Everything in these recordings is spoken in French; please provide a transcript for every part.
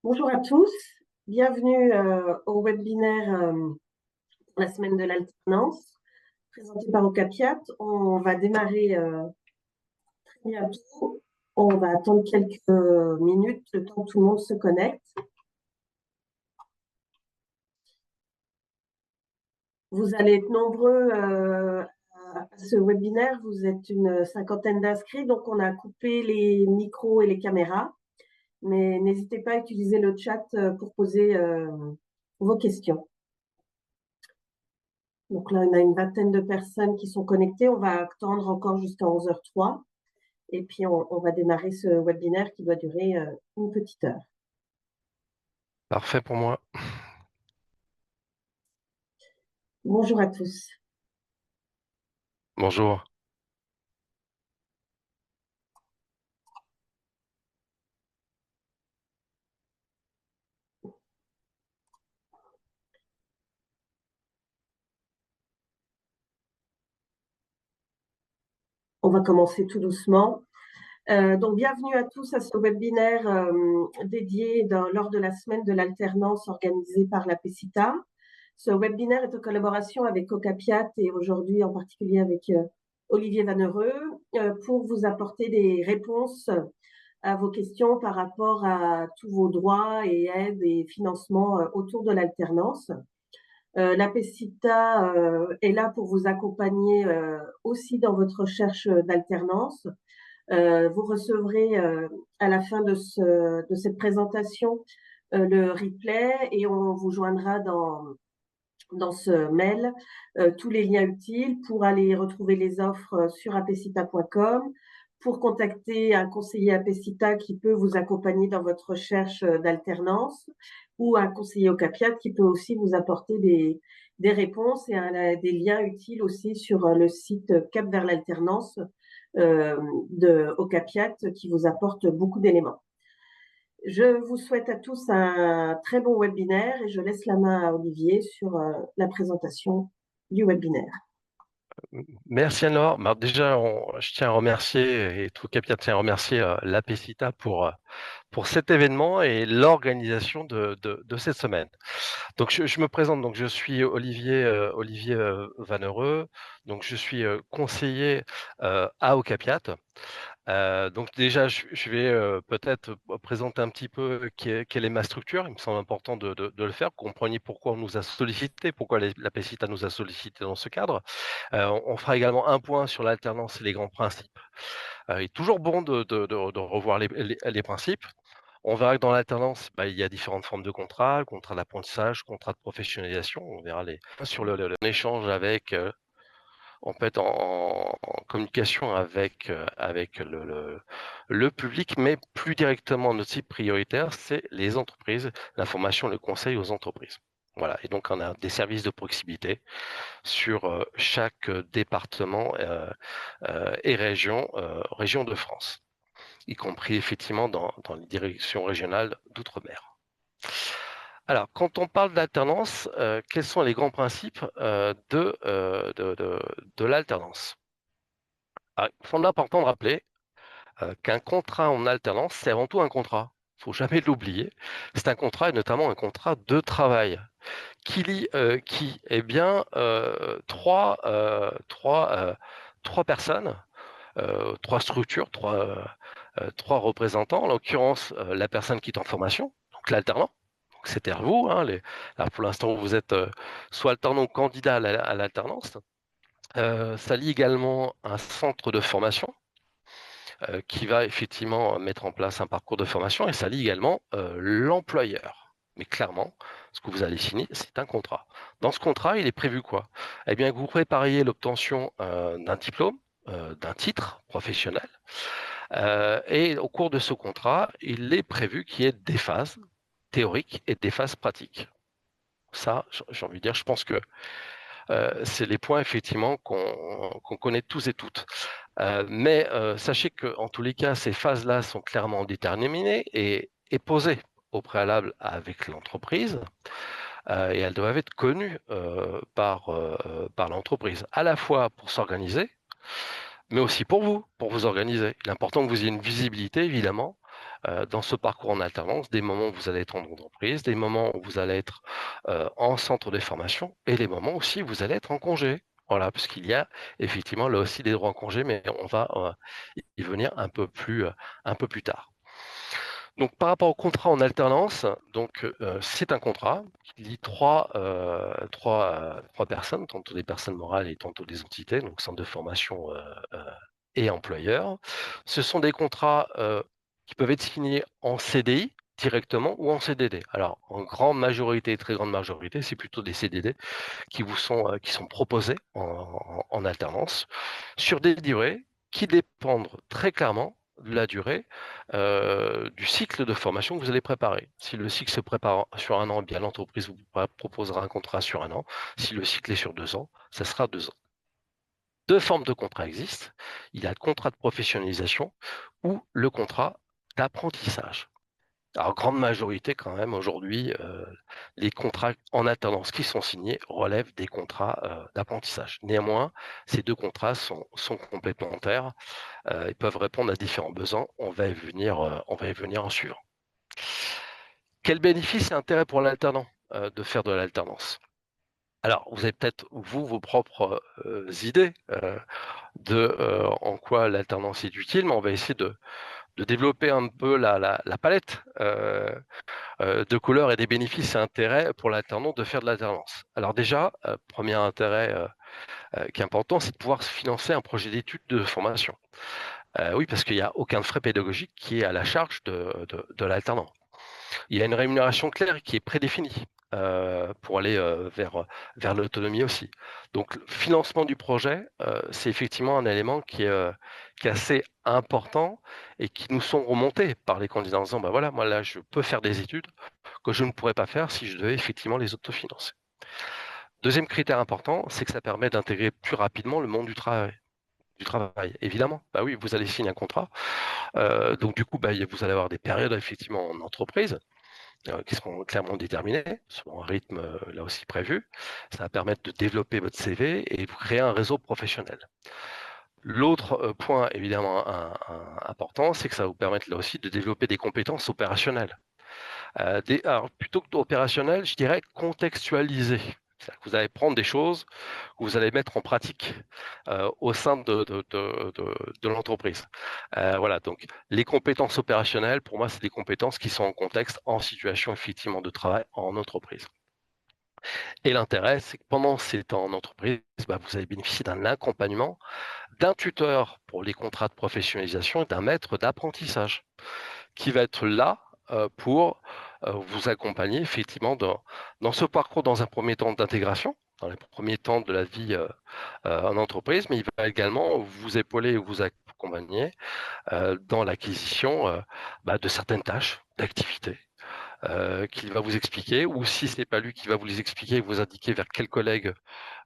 Bonjour à tous, bienvenue au webinaire pour la semaine de l'alternance présenté par Ocapiat. On va démarrer très bientôt. On va attendre quelques minutes, le temps que tout le monde se connecte. Vous allez être nombreux à ce webinaire. Vous êtes une cinquantaine d'inscrits, donc on a coupé les micros et les caméras. Mais n'hésitez pas à utiliser le chat pour poser vos questions. Donc là, on a une vingtaine de personnes qui sont connectées. On va attendre encore jusqu'à 11h03. Et puis, on va démarrer ce webinaire qui doit durer une petite heure. Parfait pour moi. Bonjour à tous. Bonjour. On va commencer tout doucement. Donc, bienvenue à tous à ce webinaire dédié lors de la semaine de l'alternance organisée par la PECITA. Ce webinaire est en collaboration avec Ocapiat et aujourd'hui en particulier avec Olivier Vanereux pour vous apporter des réponses à vos questions par rapport à tous vos droits et aides et financements autour de l'alternance. La PECITA est là pour vous accompagner aussi dans votre recherche d'alternance. Vous recevrez à la fin de cette présentation le replay et on vous joindra dans ce mail tous les liens utiles pour aller retrouver les offres sur apecita.com, pour contacter un conseiller Apecita qui peut vous accompagner dans votre recherche d'alternance ou un conseiller Ocapiat qui peut aussi vous apporter des réponses et des liens utiles aussi sur le site Cap vers l'alternance de Ocapiat qui vous apporte beaucoup d'éléments. Je vous souhaite à tous un très bon webinaire et je laisse la main à Olivier sur la présentation du webinaire. Merci Anne-Laure. Bah, déjà, je tiens à remercier, et tout Capia tient à remercier l'APCITA pour cet événement et l'organisation de cette semaine. Donc, je me présente, donc je suis Olivier Vanereux, donc je suis conseiller à Ocapiat. Donc déjà, je vais peut-être présenter un petit peu quelle est ma structure. Il me semble important de le faire. Compreniez pourquoi on nous a sollicité, pourquoi la PECITA nous a sollicité dans ce cadre. On fera également un point sur l'alternance et les grands principes. Il est toujours bon de revoir les principes. On verra que dans l'alternance, il y a différentes formes de contrats, contrat d'apprentissage, contrat de professionnalisation. On verra sur l'échange avec on peut être en communication avec le public, mais plus directement, notre cible prioritaire, c'est les entreprises, l'information, le conseil aux entreprises. Voilà, et donc on a des services de proximité sur chaque département et région de France, y compris effectivement dans les directions régionales d'outre-mer. Alors, quand on parle d'alternance, quels sont les grands principes de l'alternance? Il semble important de rappeler qu'un contrat en alternance, c'est avant tout un contrat. Il ne faut jamais l'oublier. C'est un contrat et notamment un contrat de travail qui lie qui Eh bien, trois personnes, trois structures, trois représentants. En l'occurrence, la personne qui est en formation, donc l'alternant. Donc, c'est-à-dire vous. Là, pour l'instant, vous êtes soit alternant ou candidat à l'alternance. Ça lie également un centre de formation qui va effectivement mettre en place un parcours de formation et ça lie également l'employeur. Mais clairement, ce que vous allez signer, c'est un contrat. Dans ce contrat, il est prévu quoi? Eh bien, que vous prépariez l'obtention d'un diplôme, d'un titre professionnel. Et au cours de ce contrat, il est prévu qu'il y ait des phases théoriques et des phases pratiques. Ça, j'ai envie de dire, je pense que c'est les points effectivement qu'on connaît tous et toutes. Mais sachez qu'en tous les cas, ces phases-là sont clairement déterminées et posées au préalable avec l'entreprise et elles doivent être connues par l'entreprise, à la fois pour s'organiser, mais aussi pour vous organiser. Il est important que vous ayez une visibilité, évidemment, dans ce parcours en alternance, des moments où vous allez être en entreprise, des moments où vous allez être en centre de formation et les moments aussi où vous allez être en congé. Voilà, parce qu'il y a effectivement là aussi des droits en congé, mais on va y venir un peu plus tard. Donc par rapport au contrat en alternance, donc c'est un contrat qui lie trois personnes, tantôt des personnes morales et tantôt des entités, donc centre de formation et employeurs. Ce sont des contrats qui peuvent être signés en CDI directement ou en CDD. Alors en grande majorité, très grande majorité, c'est plutôt des CDD qui sont proposés en alternance sur des durées qui dépendent très clairement de la durée du cycle de formation que vous allez préparer. Si le cycle se prépare sur un an, bien l'entreprise vous proposera un contrat sur un an. Si le cycle est sur 2 ans, ça sera 2 ans. Deux formes de contrats existent. Il y a le contrat de professionnalisation ou le contrat d'apprentissage. Alors, grande majorité quand même aujourd'hui, les contrats en alternance qui sont signés relèvent des contrats d'apprentissage. Néanmoins, ces deux contrats sont complémentaires. Ils peuvent répondre à différents besoins. On va y venir en suivant. Quel bénéfice et intérêt pour l'alternant de faire de l'alternance? Alors, vous avez peut-être, vous, vos propres idées en quoi l'alternance est utile, mais on va essayer de développer un peu la palette de couleurs et des bénéfices et intérêts pour l'alternant de faire de l'alternance. Alors déjà, premier intérêt qui est important, c'est de pouvoir se financer un projet d'études de formation. Oui, parce qu'il n'y a aucun frais pédagogique qui est à la charge de l'alternant. Il y a une rémunération claire qui est prédéfinie pour aller vers l'autonomie aussi. Donc, le financement du projet, c'est effectivement un élément qui est assez important et qui nous sont remontés par les candidats en disant, bah voilà, moi là, je peux faire des études que je ne pourrais pas faire si je devais effectivement les autofinancer. Deuxième critère important, c'est que ça permet d'intégrer plus rapidement le monde du travail. Évidemment. Bah oui, vous allez signer un contrat. Donc du coup, bah, vous allez avoir des périodes effectivement en entreprise qui seront clairement déterminées, selon un rythme là aussi prévu. Ça va permettre de développer votre CV et de créer un réseau professionnel. L'autre point évidemment important, c'est que ça va vous permettre là aussi de développer des compétences opérationnelles. Alors, plutôt que opérationnelles, je dirais contextualisées. C'est-à-dire que vous allez prendre des choses que vous allez mettre en pratique au sein de l'entreprise. Voilà, donc les compétences opérationnelles, pour moi, c'est des compétences qui sont en contexte, en situation effectivement de travail en entreprise. Et l'intérêt, c'est que pendant ces temps en entreprise, bah, vous allez bénéficier d'un accompagnement, d'un tuteur pour les contrats de professionnalisation et d'un maître d'apprentissage qui va être là pour vous accompagner effectivement dans ce parcours, dans un premier temps d'intégration, dans les premiers temps de la vie en entreprise, mais il va également vous épauler ou vous accompagner dans l'acquisition de certaines tâches, d'activités. Qu'il va vous expliquer, ou si ce n'est pas lui qui va vous les expliquer, vous indiquer vers quel collègue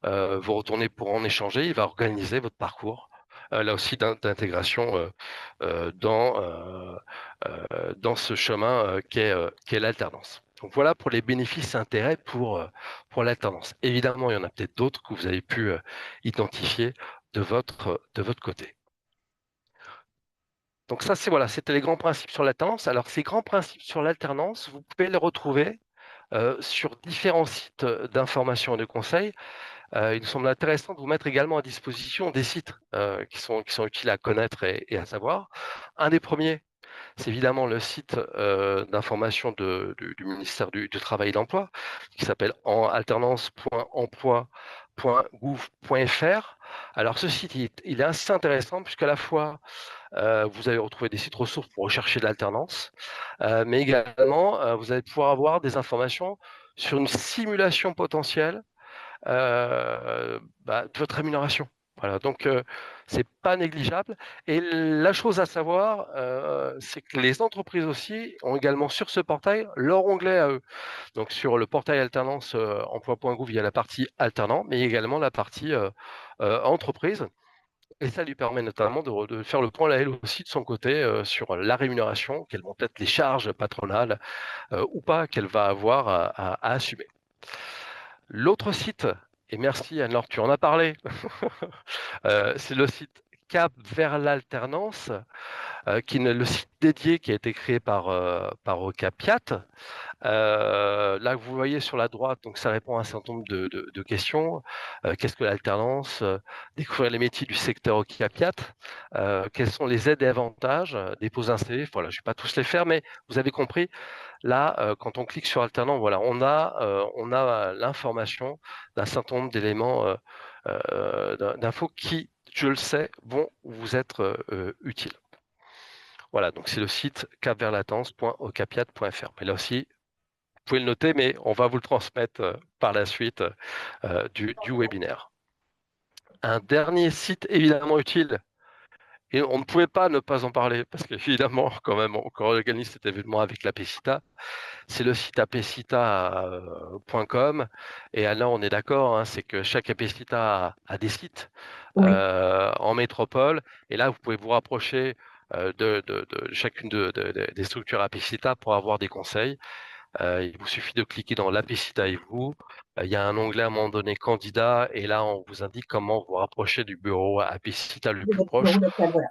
vous retournez pour en échanger, il va organiser votre parcours, là aussi d'intégration dans ce chemin qu'est l'alternance. Donc voilà pour les bénéfices et intérêts pour l'alternance. Évidemment, il y en a peut-être d'autres que vous avez pu identifier de votre côté. Donc ça, voilà, c'était les grands principes sur l'alternance. Alors ces grands principes sur l'alternance, vous pouvez les retrouver sur différents sites d'information et de conseils. Il nous semble intéressant de vous mettre également à disposition des sites qui sont utiles à connaître et à savoir. Un des premiers, c'est évidemment le site d'information du ministère du Travail et de l'Emploi, qui s'appelle alternance.emploi.gouv.fr. Alors ce site, il est assez intéressant puisqu'à la fois vous allez retrouver des sites ressources pour rechercher de l'alternance, mais également vous allez pouvoir avoir des informations sur une simulation potentielle de votre rémunération. Voilà, donc c'est pas négligeable. Et la chose à savoir, c'est que les entreprises aussi ont également sur ce portail leur onglet à eux. Donc sur le portail alternance emploi.gouv, il y a la partie alternant, mais également la partie entreprise. Et ça lui permet notamment de faire le point là, elle aussi de son côté sur la rémunération, quelles vont être les charges patronales ou pas qu'elle va avoir à assumer. L'autre site, et merci Anne-Laure, tu en as parlé, c'est le site Cap vers l'alternance. le site dédié qui a été créé par Ocapiat. Là, vous voyez sur la droite, donc ça répond à un certain nombre de questions. Qu'est-ce que l'alternance? Découvrir les métiers du secteur Ocapiat. Quelles sont les aides et avantages? Déposer un CV. Voilà, je ne vais pas tous les faire, mais vous avez compris. Là, quand on clique sur alternant, voilà, on a l'information d'un certain nombre d'éléments, d'infos qui, je le sais, vont vous être utiles. Voilà, donc c'est le site capverlatence.ocapiat.fr. Mais là aussi, vous pouvez le noter, mais on va vous le transmettre par la suite du webinaire. Un dernier site évidemment utile, et on ne pouvait pas ne pas en parler, parce qu'évidemment, quand même, on organise cet événement avec la PECITA, c'est le site apecita.com. Et alors, on est d'accord, hein, c'est que chaque apecita a des sites Oui, en métropole. Et là, vous pouvez vous rapprocher de chacune des structures apecita pour avoir des conseils. Il vous suffit de cliquer dans l'apecita et vous. Il y a un onglet à un moment donné candidat. Et là, on vous indique comment vous rapprocher du bureau apecita le de plus votre bureau proche. local, voilà.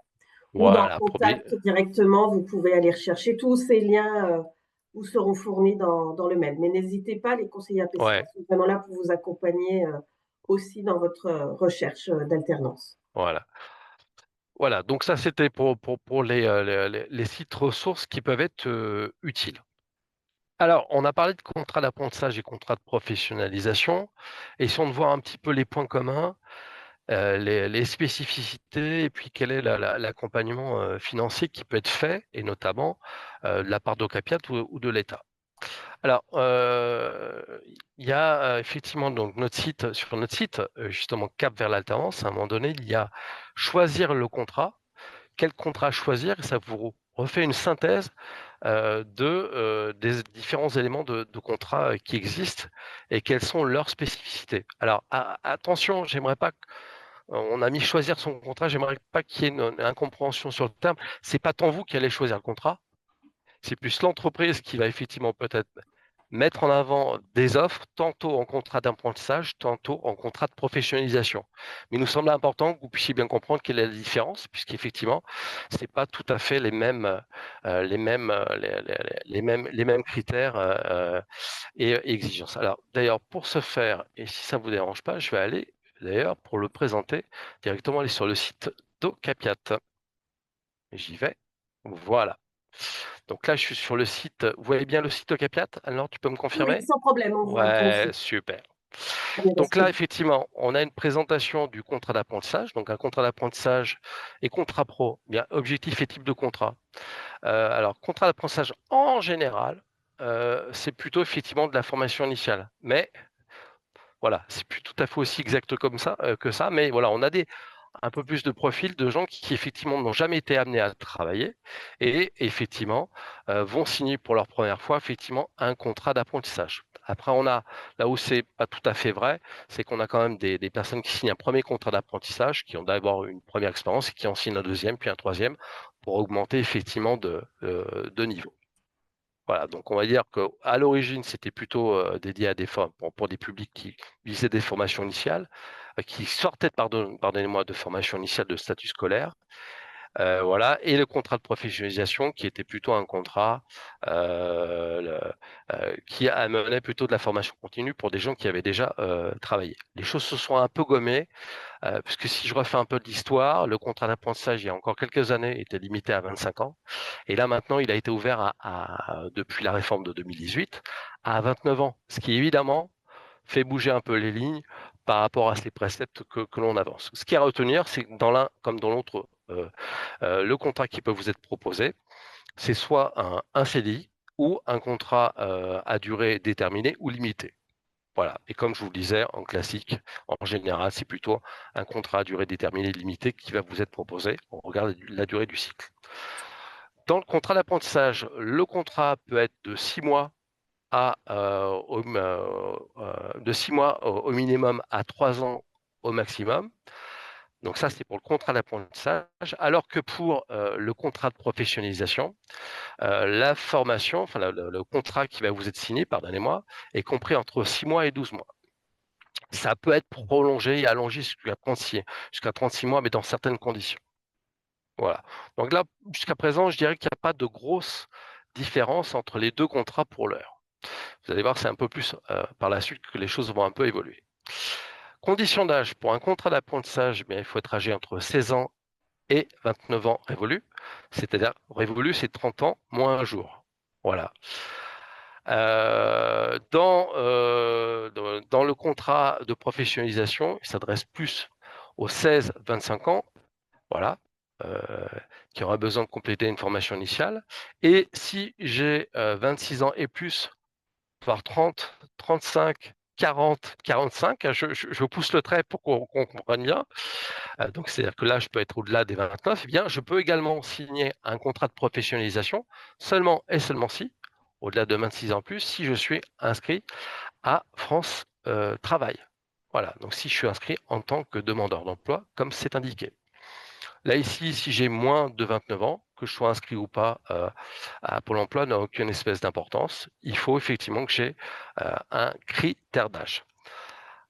Ou dans Voilà, Contact directement, vous pouvez aller rechercher. Tous ces liens vous seront fournis dans le mail. Mais n'hésitez pas, les conseillers APCITA ouais, sont vraiment là pour vous accompagner aussi dans votre recherche d'alternance. voilà. Voilà, donc ça c'était pour les sites ressources qui peuvent être utiles. Alors, on a parlé de contrat d'apprentissage et contrat de professionnalisation. Essayons de voir un petit peu les points communs, les spécificités et puis quel est l'accompagnement financier qui peut être fait, et notamment de la part d'Ocapiat ou de l'État. Alors, il y a effectivement donc sur notre site, justement Cap vers l'alternance, à un moment donné, il y a choisir le contrat. Quel contrat choisir? Ça vous refait une synthèse des différents éléments de contrat qui existent et quelles sont leurs spécificités. Alors attention, j'aimerais pas on a mis choisir son contrat, j'aimerais pas qu'il y ait une incompréhension sur le terme. C'est pas tant vous qui allez choisir le contrat, c'est plus l'entreprise qui va effectivement peut-être mettre en avant des offres, tantôt en contrat d'apprentissage, tantôt en contrat de professionnalisation. Mais il nous semble important que vous puissiez bien comprendre quelle est la différence, puisqu'effectivement, c'est pas tout à fait les mêmes critères et exigences. Alors, d'ailleurs, pour ce faire, et si ça vous dérange pas, je vais aller, d'ailleurs, pour le présenter, directement aller sur le site d'Ocapiat. J'y vais. Voilà. Donc là, je suis sur le site. Vous voyez bien le site Ocapiat? Alors, tu peux me Oui, confirmer? sans problème, on voit bien Ouais, aussi. super. On est Donc là, resté. effectivement, on a une présentation du contrat d'apprentissage. Donc un contrat d'apprentissage et contrat pro, bien objectif et type de contrat. Alors, contrat d'apprentissage en général, c'est plutôt effectivement de la formation initiale. Mais voilà, c'est plus tout à fait aussi exact comme ça que ça. Mais voilà, on a un peu plus de profils de gens qui effectivement n'ont jamais été amenés à travailler et effectivement vont signer pour leur première fois effectivement un contrat d'apprentissage. Après, on a là où c'est pas tout à fait vrai, c'est qu'on a quand même des personnes qui signent un premier contrat d'apprentissage, qui ont d'abord une première expérience et qui en signent un deuxième, puis un troisième, pour augmenter effectivement de niveau. Voilà, donc on va dire qu'à l'origine, c'était plutôt dédié à des formes pour des publics qui visaient des formations initiales, qui sortaient, pardonnez-moi, de formation initiale de statut scolaire. Voilà, et le contrat de professionnalisation qui était plutôt un contrat qui amenait plutôt de la formation continue pour des gens qui avaient déjà travaillé. Les choses se sont un peu gommées, puisque si je refais un peu de l'histoire, le contrat d'apprentissage il y a encore quelques années était limité à 25 ans. Et là, maintenant, il a été ouvert depuis la réforme de 2018 à 29 ans, ce qui évidemment fait bouger un peu les lignes par rapport à ces préceptes que l'on avance. Ce qui est à retenir, c'est que dans l'un comme dans l'autre, le contrat qui peut vous être proposé, c'est soit un CDI ou un contrat à durée déterminée ou limitée. Voilà. Et comme je vous le disais, en classique, en général, c'est plutôt un contrat à durée déterminée limitée qui va vous être proposé. On regarde la durée du cycle. Dans le contrat d'apprentissage, le contrat peut être de 6 mois de 6 mois au minimum à 3 ans au maximum. Donc ça, c'est pour le contrat d'apprentissage. Alors que pour le contrat de professionnalisation, la formation, enfin le contrat qui va vous être signé, pardonnez-moi, est compris entre 6 mois et 12 mois. Ça peut être prolongé et allongé jusqu'à 36 mois, mais dans certaines conditions. Voilà. Donc là, jusqu'à présent, je dirais qu'il n'y a pas de grosse différence entre les 2 contrats pour l'heure. Vous allez voir, c'est un peu plus, par la suite que les choses vont un peu évoluer. Conditions d'âge. Pour un contrat d'apprentissage, il faut être âgé entre 16 ans et 29 ans révolus. C'est-à-dire, révolu, c'est 30 ans moins un jour. Voilà. Dans le contrat de professionnalisation, il s'adresse plus aux 16-25 ans, voilà, euh, qui aura besoin de compléter une formation initiale. Et si j'ai 26 ans et plus, voire 30, 35, 40, 45, je pousse le trait pour qu'on comprenne bien. Donc, c'est-à-dire que là, je peux être au-delà des 29, eh bien, je peux également signer un contrat de professionnalisation seulement et seulement si, au-delà de 26 ans en plus, si je suis inscrit à France Travail. Voilà, donc si je suis inscrit en tant que demandeur d'emploi, comme c'est indiqué. Là, ici, si j'ai moins de 29 ans, que je sois inscrit ou pas à Pôle emploi n'a aucune espèce d'importance. Il faut effectivement que j'ai un critère d'âge.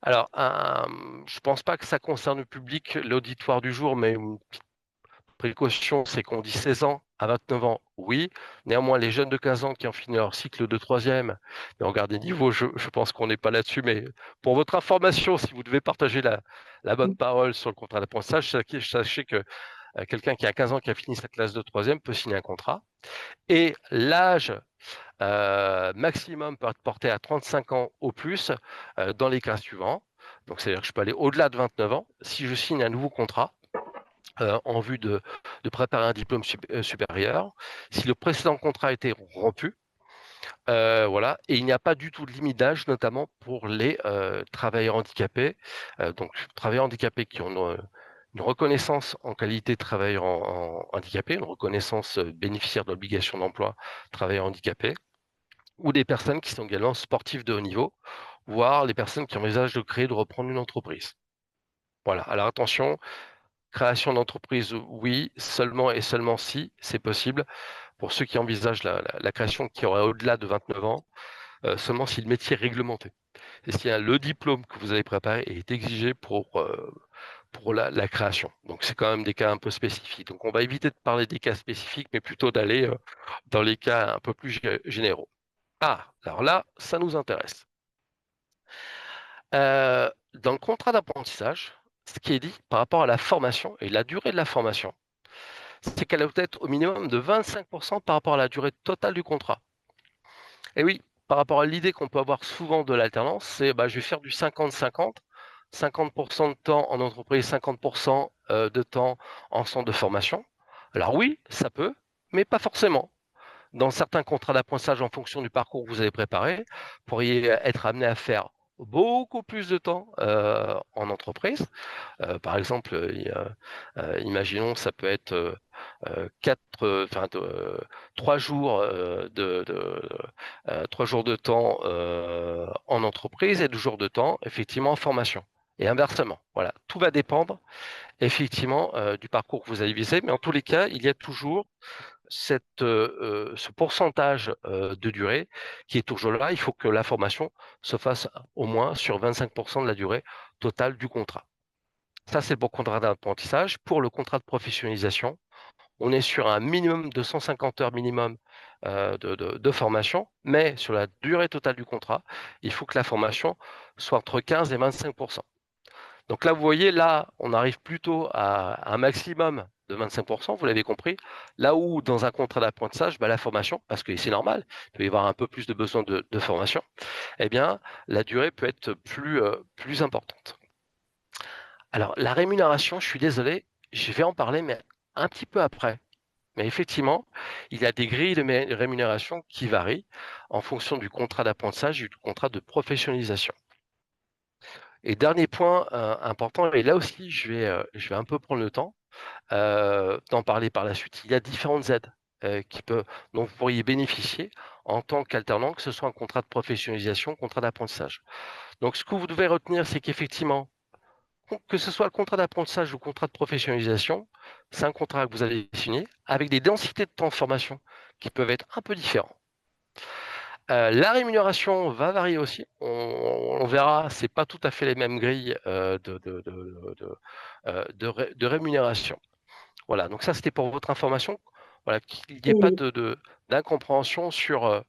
Alors, je ne pense pas que ça concerne le public, l'auditoire du jour, mais une petite précaution, c'est qu'on dit 16 ans à 29 ans, oui. Néanmoins, les jeunes de 15 ans qui ont fini leur cycle de troisième, et on regarde les niveaux, je pense qu'on n'est pas là-dessus, mais pour votre information, si vous devez partager la bonne parole sur le contrat d'apprentissage, sachez que quelqu'un qui a 15 ans qui a fini sa classe de troisième peut signer un contrat. Et l'âge maximum peut être porté à 35 ans au plus dans les cas suivants. Donc, c'est-à-dire que je peux aller au-delà de 29 ans si je signe un nouveau contrat en vue de préparer un diplôme supérieur. Si le précédent contrat a été rompu, voilà, et il n'y a pas du tout de limite d'âge, notamment pour les travailleurs handicapés. Donc, travailleurs handicapés qui ont une reconnaissance en qualité de travailleur handicapé, une reconnaissance bénéficiaire de l'obligation d'emploi travailleur handicapé, ou des personnes qui sont également sportives de haut niveau, voire les personnes qui envisagent de créer, de reprendre une entreprise. Voilà. Alors attention, création d'entreprise, oui, seulement et seulement si c'est possible. Pour ceux qui envisagent la création qui aurait au-delà de 29 ans, seulement si le métier est réglementé. Et si le diplôme que vous avez préparé est exigé pour la création. Donc c'est quand même des cas un peu spécifiques. Donc on va éviter de parler des cas spécifiques, mais plutôt d'aller dans les cas un peu plus généraux. Ah, alors là, ça nous intéresse. Dans le contrat d'apprentissage, ce qui est dit par rapport à la formation et la durée de la formation, c'est qu'elle doit être au minimum de 25% par rapport à la durée totale du contrat. Et oui, par rapport à l'idée qu'on peut avoir souvent de l'alternance, c'est je vais faire du 50-50, 50% de temps en entreprise, 50% de temps en centre de formation. Alors oui, ça peut, mais pas forcément. Dans certains contrats d'apprentissage, en fonction du parcours que vous avez préparé, vous pourriez être amené à faire beaucoup plus de temps en entreprise. Par exemple, imaginons, ça peut être 3 jours 3 jours de temps en entreprise et 2 jours de temps effectivement en formation. Et inversement, voilà, tout va dépendre effectivement du parcours que vous allez viser, mais en tous les cas, il y a toujours ce pourcentage de durée qui est toujours là. Il faut que la formation se fasse au moins sur 25% de la durée totale du contrat. Ça, c'est pour le contrat d'apprentissage. Pour le contrat de professionnalisation, on est sur un minimum de 150 heures minimum de formation, mais sur la durée totale du contrat, il faut que la formation soit entre 15 et 25%. Donc là, vous voyez, là, on arrive plutôt à un maximum de 25%, vous l'avez compris. Là où, dans un contrat d'apprentissage, la formation, parce que c'est normal, il peut y avoir un peu plus de besoin de formation, eh bien, la durée peut être plus importante. Alors, la rémunération, je suis désolé, je vais en parler, mais un petit peu après. Mais effectivement, il y a des grilles de rémunération qui varient en fonction du contrat d'apprentissage et du contrat de professionnalisation. Et dernier point important, et là aussi, je vais un peu prendre le temps d'en parler par la suite. Il y a différentes aides dont vous pourriez bénéficier en tant qu'alternant, que ce soit un contrat de professionnalisation, contrat d'apprentissage. Donc, ce que vous devez retenir, c'est qu'effectivement, que ce soit le contrat d'apprentissage ou le contrat de professionnalisation, c'est un contrat que vous allez signer avec des densités de temps de formation qui peuvent être un peu différents. La rémunération va varier aussi. On verra, c'est pas tout à fait les mêmes grilles de rémunération. Voilà, donc ça, c'était pour votre information. Voilà, qu'il n'y ait pas Et d'incompréhension sur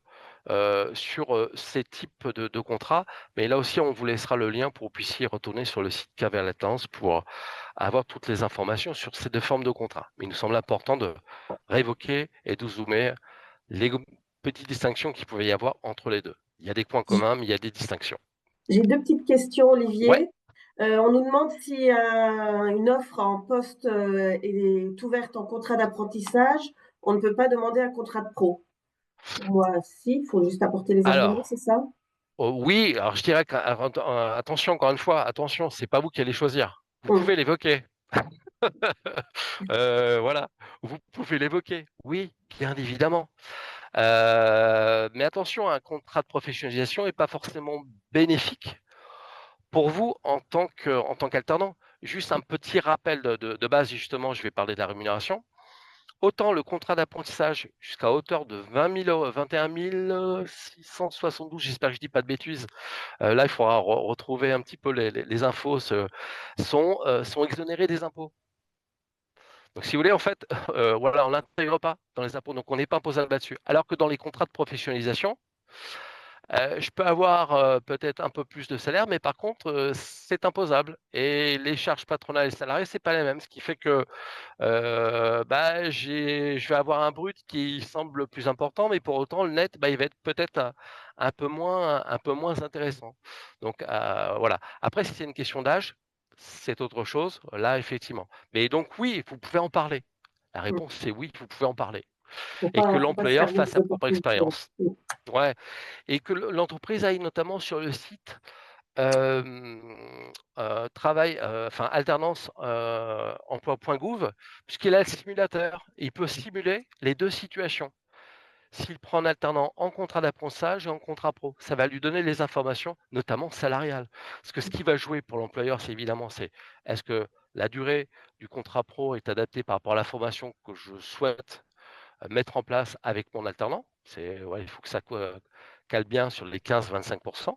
ces types de contrats. Mais là aussi, on vous laissera le lien pour que vous puissiez retourner sur le site Caver Latence pour avoir toutes les informations sur ces deux formes de contrats. Mais il nous semble important de révoquer et de zoomer les petites distinctions qu'il pouvait y avoir entre les deux. Il y a des points communs, mais il y a des distinctions. j'ai deux petites questions, Ouais. Olivier. On nous demande si une offre en poste est ouverte en contrat d'apprentissage. On ne peut pas demander un contrat de pro. Pour moi, si, il faut juste apporter les arguments, c'est Alors, ça? oui, alors je dirais attention, encore une fois, attention, c'est pas vous qui allez choisir. Vous Hum. pouvez l'évoquer. Voilà, vous pouvez l'évoquer. Oui, bien évidemment. Mais attention, un contrat de professionnalisation n'est pas forcément bénéfique pour vous en tant qu'alternant. Juste un petit rappel de base, justement, je vais parler de la rémunération. Autant le contrat d'apprentissage jusqu'à hauteur de 20 000 €, 21 672, j'espère que je dis pas de bêtises. Là, il faudra retrouver un petit peu les infos, sont exonérés des impôts. Donc si vous voulez, en fait, voilà, on l'intègre pas dans les impôts, donc on n'est pas imposable là-dessus. Alors que dans les contrats de professionnalisation, je peux avoir, peut-être un peu plus de salaire, mais par contre, c'est imposable et les charges patronales et salariées, c'est pas les mêmes. Ce qui fait que, bah, je vais avoir un brut qui semble plus important, mais pour autant le net, bah, il va être peut-être un peu moins intéressant. Donc, voilà. Après, si c'est une question d'âge, c'est autre chose, là, effectivement. Mais donc oui, vous pouvez en parler. La Hum. réponse, c'est oui, vous pouvez en parler et que Faut pas se l'employeur servir fasse des sa propre opportunités. expérience. Hum. Ouais, et que l'entreprise aille notamment sur le site, travail, enfin alternance, emploi.gouv, puisqu'il a le simulateur. Il peut simuler les 2 situations. S'il prend un alternant en contrat d'apprentissage et en contrat pro, ça va lui donner les informations, notamment salariales. Parce que ce qui va jouer pour l'employeur, c'est évidemment, c'est est-ce que la durée du contrat pro est adaptée par rapport à la formation que je souhaite mettre en place avec mon alternant. Ouais, il faut que ça cale bien sur les 15-25.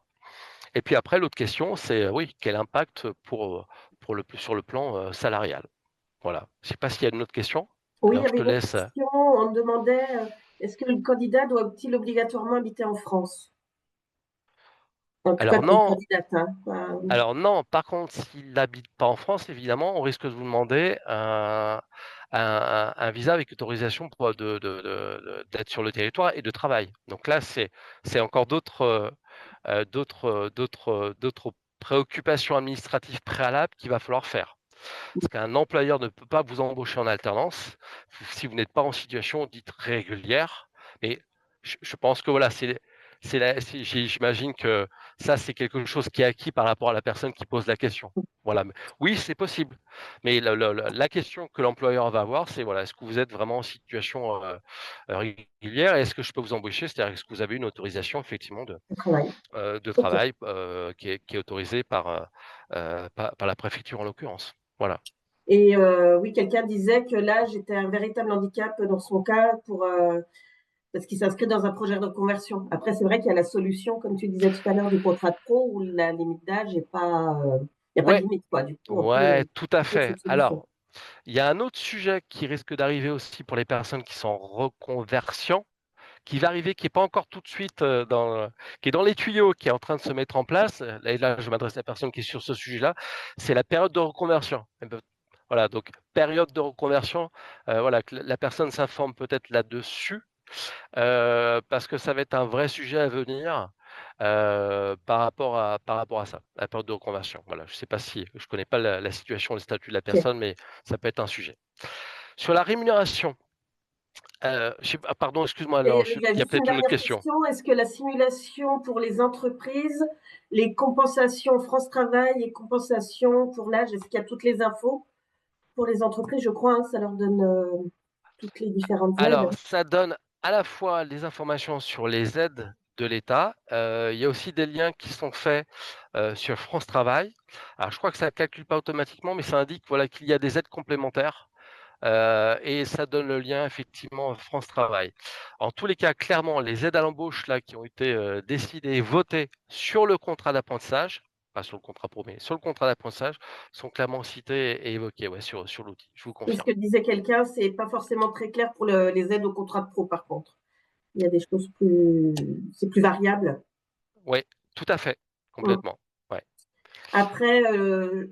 Et puis après, l'autre question, c'est oui, quel impact sur le plan salarial. Voilà. Je ne sais pas s'il y a une autre question. Oui, il y Alors je avait te une autre laisse. question. On demandait est-ce que le candidat doit-il obligatoirement habiter en France? En tout cas, Alors que le non, candidat, hein, alors non, par contre, s'il n'habite pas en France, évidemment, on risque de vous demander un visa avec autorisation d'être sur le territoire et de travail. Donc là, c'est encore d'autres préoccupations administratives préalables qu'il va falloir faire. Parce qu'un employeur ne peut pas vous embaucher en alternance si vous n'êtes pas en situation dite régulière. Mais je pense que voilà, j'imagine que ça, c'est quelque chose qui est acquis par rapport à la personne qui pose la question. Voilà. Oui, c'est possible. Mais la question que l'employeur va avoir, c'est voilà, est-ce que vous êtes vraiment en situation régulière et est-ce que je peux vous embaucher? C'est-à-dire, est-ce que vous avez une autorisation effectivement au travail. de Ok. travail qui est autorisée par la préfecture en l'occurrence. Voilà. Et oui, quelqu'un disait que l'âge était un véritable handicap dans son cas parce qu'il s'inscrit dans un projet de reconversion. Après, c'est vrai qu'il y a la solution, comme tu disais tout à l'heure, du contrat de pro où la limite d'âge n'est pas, il n'y a pas de Ouais, limite, quoi. Du coup, ouais, tout à on peut fait. cette solution. Alors, il y a un autre sujet qui risque d'arriver aussi pour les personnes qui sont en reconversion, qui va arriver, qui n'est pas encore tout de suite qui est dans les tuyaux, qui est en train de se mettre en place. Et là, je m'adresse à la personne qui est sur ce sujet-là. C'est la période de reconversion. Voilà, donc période de reconversion. Voilà, que la personne s'informe peut-être là-dessus. Parce que ça va être un vrai sujet à venir, par rapport à ça, la période de reconversion. Voilà, je sais pas si je connais pas la situation, le statut de la Ok. personne, mais ça peut être un sujet. Sur la rémunération, je sais pas pardon, excuse-moi, Et alors il y a il y a juste une peut-être une autre dernière question. question. Est-ce que la simulation pour les entreprises, les compensations France Travail et compensations pour l'âge, est-ce qu'il y a toutes les infos pour les entreprises? Je crois, hein, ça leur donne toutes les différentes aides. Alors, ça donne à la fois les informations sur les aides de l'État, il y a aussi des liens qui sont faits, sur France Travail. Alors je crois que ça ne calcule pas automatiquement, mais ça indique, voilà, qu'il y a des aides complémentaires. Et ça donne le lien effectivement France Travail. En tous les cas, clairement, les aides à l'embauche là qui ont été, décidées et votées sur le contrat d'apprentissage, pas sur le contrat pro, mais sur le contrat d'apprentissage, sont clairement cités et évoqués, ouais, sur l'outil, je vous Oui, ce confirme. que disait quelqu'un, c'est pas forcément très clair pour les aides au contrat de pro, par contre. Il y a des choses c'est plus variable. Oui, tout à fait, Mm. complètement. Ouais. Après,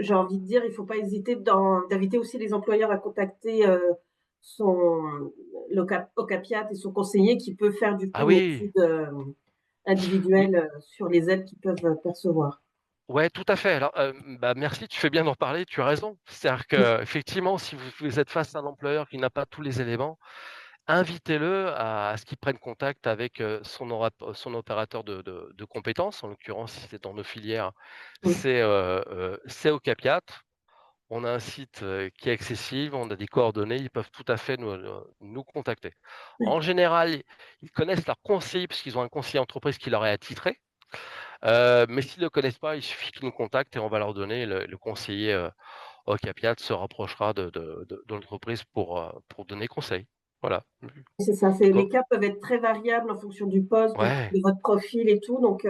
j'ai envie de dire, il ne faut pas hésiter d'inviter aussi les employeurs à contacter son l'OCAPIAT et son conseiller qui peut faire du coup Ah une oui, étude oui, individuelle sur les aides qu'ils peuvent percevoir. ouais, tout à fait. Alors, bah, merci, tu fais bien d'en reparler, tu as raison. C'est-à-dire qu'effectivement, si vous êtes face à un employeur qui n'a pas tous les éléments, invitez-le à ce qu'il prenne contact avec, son opérateur de compétences. En l'occurrence, si c'est dans nos filières, Mm. c'est Ocapiat. On a un site, qui est accessible, on a des coordonnées, ils peuvent tout à fait nous contacter. En général, ils connaissent leur conseiller puisqu'ils ont un conseiller entreprise qui leur est attitré, mais s'ils ne le connaissent pas, il suffit qu'ils nous contactent et on va leur donner le conseiller, Ocapiat se rapprochera de l'entreprise pour donner conseil. Voilà. C'est ça, les Donc cas peuvent être très variables en fonction du poste, ouais, de votre profil et tout. Donc,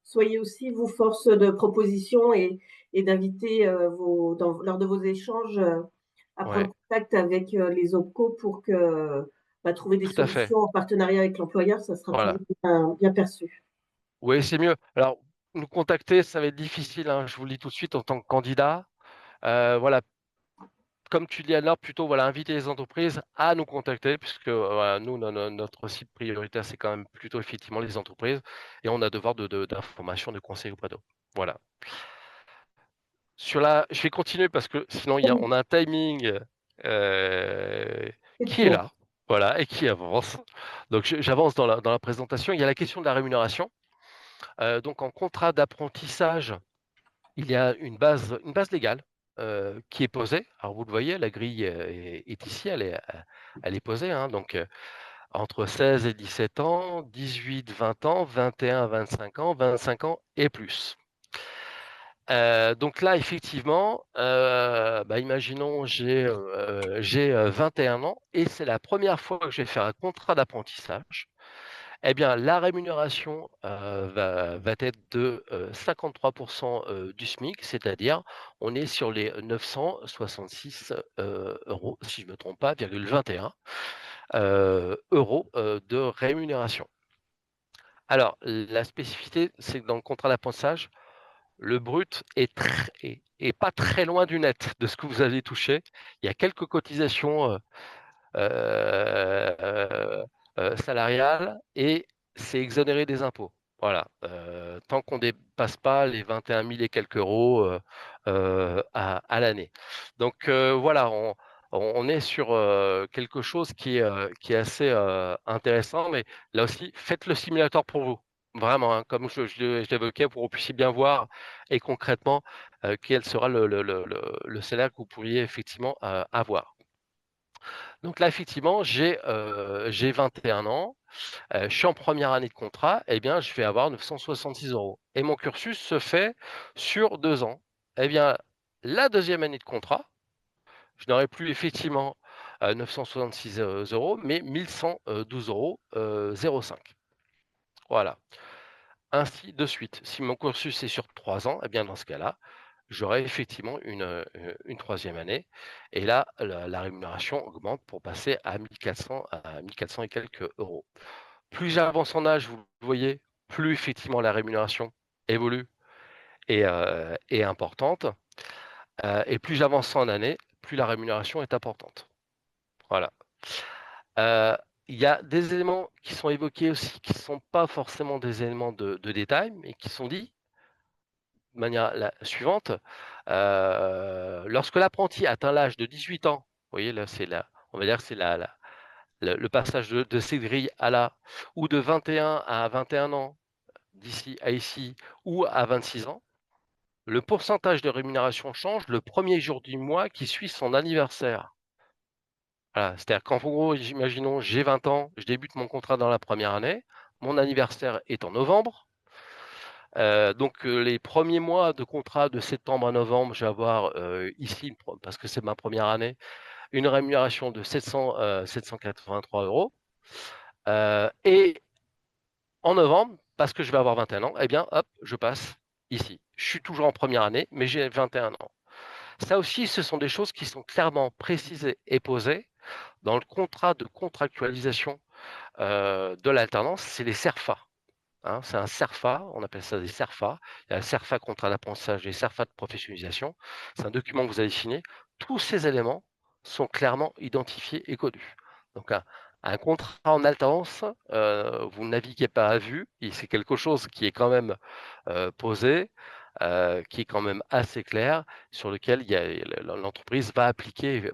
soyez aussi, vous, force de proposition et d'inviter lors de vos échanges à ouais, prendre contact avec les OPCO pour que trouver des tout à fait. solutions en partenariat avec l'employeur, ça sera toujours Voilà. bien perçu. Oui, c'est mieux. Alors, nous contacter, ça va être difficile, hein, je vous le dis tout de suite en tant que candidat. Voilà, comme tu dis alors, plutôt voilà, inviter les entreprises à nous contacter puisque, voilà, nous, notre cible prioritaire, c'est quand même plutôt effectivement les entreprises et on a devoir d'information, de conseils auprès d'eux. Voilà. Je vais continuer parce que sinon on a un timing, heu, C'est qui est court. là, voilà et qui avance. Donc j'avance dans la présentation. Il y a la question de la rémunération. Donc en contrat d'apprentissage, il y a une base légale, qui est posée. Alors vous le voyez, la grille, est ici, elle est posée, hein, donc entre 16 et 17 ans, 18-20 ans, 21 à 25 ans, 25 ans et plus. Donc là, effectivement, bah, imaginons j'ai 21 ans et c'est la première fois que je vais faire un contrat d'apprentissage. Eh bien, la rémunération, va être de, 53 du SMIC, c'est-à-dire on est sur les 966, euros, si je ne me trompe pas, virgule 21, euros, de rémunération. Alors, la spécificité, c'est que dans le contrat d'apprentissage, le brut est pas très loin du net de ce que vous allez toucher. Il y a quelques cotisations, heu salariale et c'est exonéré des impôts. Voilà, tant qu'on dépasse pas les 21 000 et quelques euros, à l'année. Donc voilà, on est sur, quelque chose qui est assez, intéressant, mais là aussi, faites le simulateur pour vous. Vraiment, hein, comme je l'évoquais pour que vous puissiez bien voir et concrètement, quel sera le salaire que vous pourriez effectivement, avoir. Donc là, effectivement, j'ai 21 ans, je suis en première année de contrat, eh bien, je vais avoir 966 euros et mon cursus se fait sur 2 ans. Eh bien, la deuxième année de contrat, je n'aurai plus effectivement, 966, mais 1 112 euros, 0,5. Voilà, ainsi de suite. Si mon cursus est sur 3 ans, eh bien, dans ce cas-là, j'aurai effectivement une troisième année et là, la rémunération augmente pour passer à 1 400 et quelques euros. Plus j'avance en âge, vous le voyez, plus effectivement la rémunération évolue et est importante, et plus j'avance en année, plus la rémunération est importante. Voilà. Heu, il y a des éléments qui sont évoqués aussi, qui ne sont pas forcément des éléments de détail, mais qui sont dits de manière la suivante. Lorsque l'apprenti atteint l'âge de 18 ans, vous voyez là, on va dire que c'est le passage de ces grilles à là, ou de 21 à 21 ans, d'ici à ici, ou à 26 ans, le pourcentage de rémunération change le premier jour du mois qui suit son anniversaire. Voilà, c'est-à-dire qu'en gros, imaginons, j'ai 20 ans, je débute mon contrat dans la première année, mon anniversaire est en novembre. Donc les premiers mois de contrat de septembre à novembre, je vais avoir, ici, parce que c'est ma première année, une rémunération de 783 €, et en novembre, parce que je vais avoir 21 ans, eh bien, hop, je passe. ici. Je suis toujours en première année, mais j'ai 21 ans. Ça aussi, ce sont des choses qui sont clairement précisées et posées dans le contrat de contractualisation de l'alternance, c'est les CERFA. Hein, c'est un CERFA, on appelle ça des CERFA. Il y a un CERFA contrat d'apprentissage et CERFA de professionnalisation. C'est un document que vous avez signé. Tous ces éléments sont clairement identifiés et connus. Donc un contrat en alternance, vous ne naviguez pas à vue, c'est quelque chose qui est quand même posé, qui est quand même assez clair, sur lequel l'entreprise va appliquer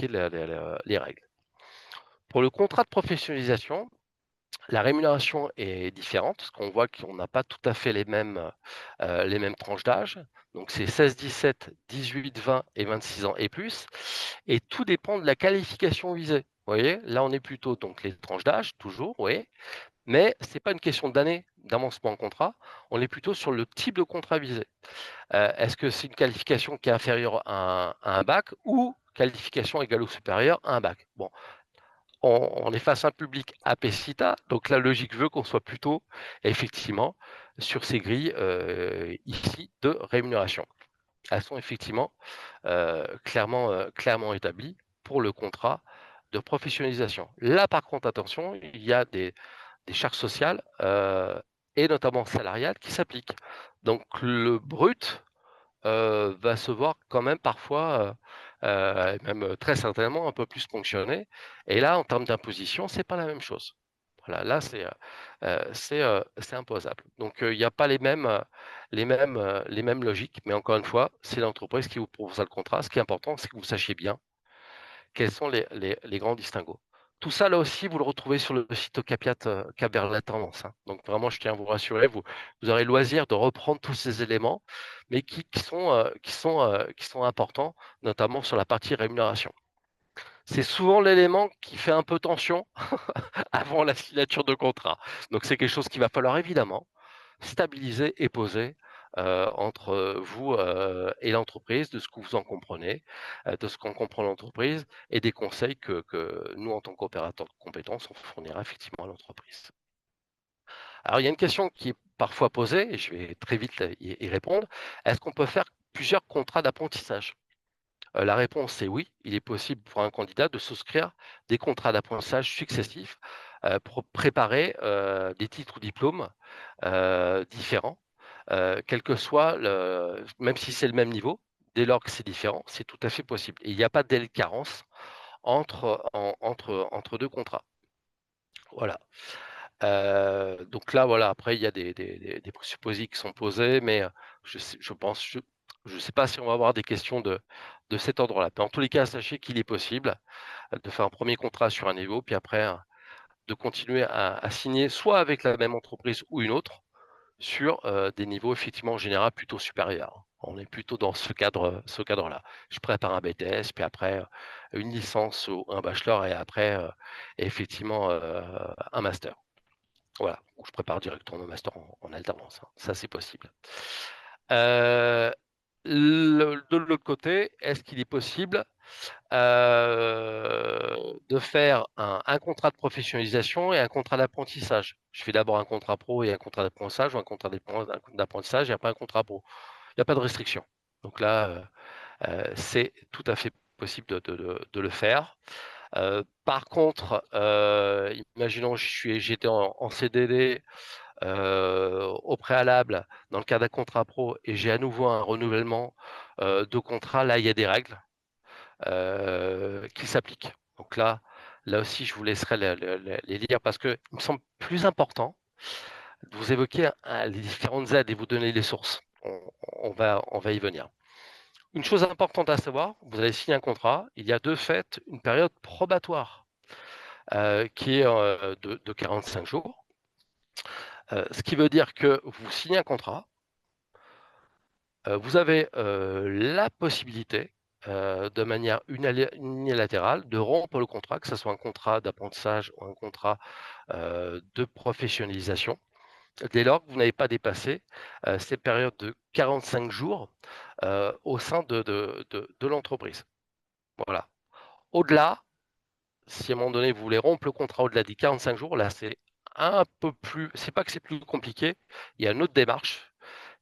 les règles. Pour le contrat de professionnalisation, la rémunération est différente, parce qu'on voit qu'on n'a pas tout à fait les mêmes tranches d'âge. Donc c'est 16-17, 18-20 et 26 ans et plus. Et tout dépend de la qualification visée. Vous voyez, là on est plutôt donc les tranches d'âge, toujours, oui. Mais ce n'est pas une question d'année d'avancement en contrat, on est plutôt sur le type de contrat visé. Est-ce que c'est une qualification qui est inférieure à un bac ou qualification égale ou supérieure à un bac? Bon, on est face à un public APCITA, donc la logique veut qu'on soit plutôt effectivement sur ces grilles ici de rémunération. Elles sont effectivement clairement établies pour le contrat de professionnalisation. Là, par contre, attention, il y a des charges sociales et notamment salariales qui s'appliquent. Donc le brut va se voir quand même parfois, même très certainement un peu plus ponctionné. Et là, en termes d'imposition, c'est pas la même chose. Voilà, là, c'est imposable. Donc, il n'y a pas les mêmes logiques, mais encore une fois, c'est l'entreprise qui vous proposera le contrat. Ce qui est important, c'est que vous sachiez bien quels sont les grands distinguos. Tout ça, là aussi, vous le retrouvez sur le site Capiat Cap vers la tendance. Hein. Donc vraiment, je tiens à vous rassurer, vous aurez le loisir de reprendre tous ces éléments, mais qui sont importants, notamment sur la partie rémunération. C'est souvent l'élément qui fait un peu tension avant la signature de contrat. Donc c'est quelque chose qu'il va falloir évidemment stabilisé et posé entre vous et l'entreprise, de ce que vous en comprenez, de ce qu'en comprend l'entreprise et des conseils que nous, en tant qu'opérateur de compétences, on fournira effectivement à l'entreprise. Alors, il y a une question qui est parfois posée, et je vais très vite y répondre. Est-ce qu'on peut faire plusieurs contrats d'apprentissage? La réponse est oui. Il est possible pour un candidat de souscrire des contrats d'apprentissage successifs pour préparer des titres ou diplômes différents, quel que soit même si c'est le même niveau, dès lors que c'est différent, c'est tout à fait possible. Et il n'y a pas de délai de carence entre deux contrats. Voilà. Donc là, voilà, après, il y a des présupposés qui sont posés, mais je sais pas si on va avoir des questions de cet ordre-là. Mais en tous les cas, sachez qu'il est possible de faire un premier contrat sur un niveau, puis après, de continuer à signer soit avec la même entreprise ou une autre, sur des niveaux effectivement en général plutôt supérieurs. On est plutôt dans ce cadre-là. Je prépare un BTS, puis après une licence ou un bachelor, et après effectivement un master. Voilà, ou je prépare directement mon master en alternance. Hein. Ça, c'est possible. De l'autre côté, est-ce qu'il est possible de faire un contrat de professionnalisation et un contrat d'apprentissage? Je fais d'abord un contrat pro et un contrat d'apprentissage, ou un contrat d'apprentissage et après un contrat pro. Il n'y a pas de restriction. Donc là, c'est tout à fait possible de le faire. Par contre, imaginons j'étais en CDD au préalable dans le cadre d'un contrat pro et j'ai à nouveau un renouvellement de contrat, là il y a des règles qui s'appliquent. Donc là aussi, je vous laisserai les lire parce qu'il me semble plus important de vous évoquer les différentes aides et vous donner les sources. On va y venir. Une chose importante à savoir, vous allez signer un contrat, il y a de fait une période probatoire qui est de 45 jours, ce qui veut dire que vous signez un contrat, vous avez la possibilité, de manière unilatérale, de rompre le contrat, que ce soit un contrat d'apprentissage ou un contrat de professionnalisation, dès lors que vous n'avez pas dépassé ces périodes de 45 jours au sein de l'entreprise. Voilà. Au-delà, si à un moment donné vous voulez rompre le contrat au-delà des 45 jours, là c'est un peu plus, c'est pas que c'est plus compliqué, il y a une autre démarche,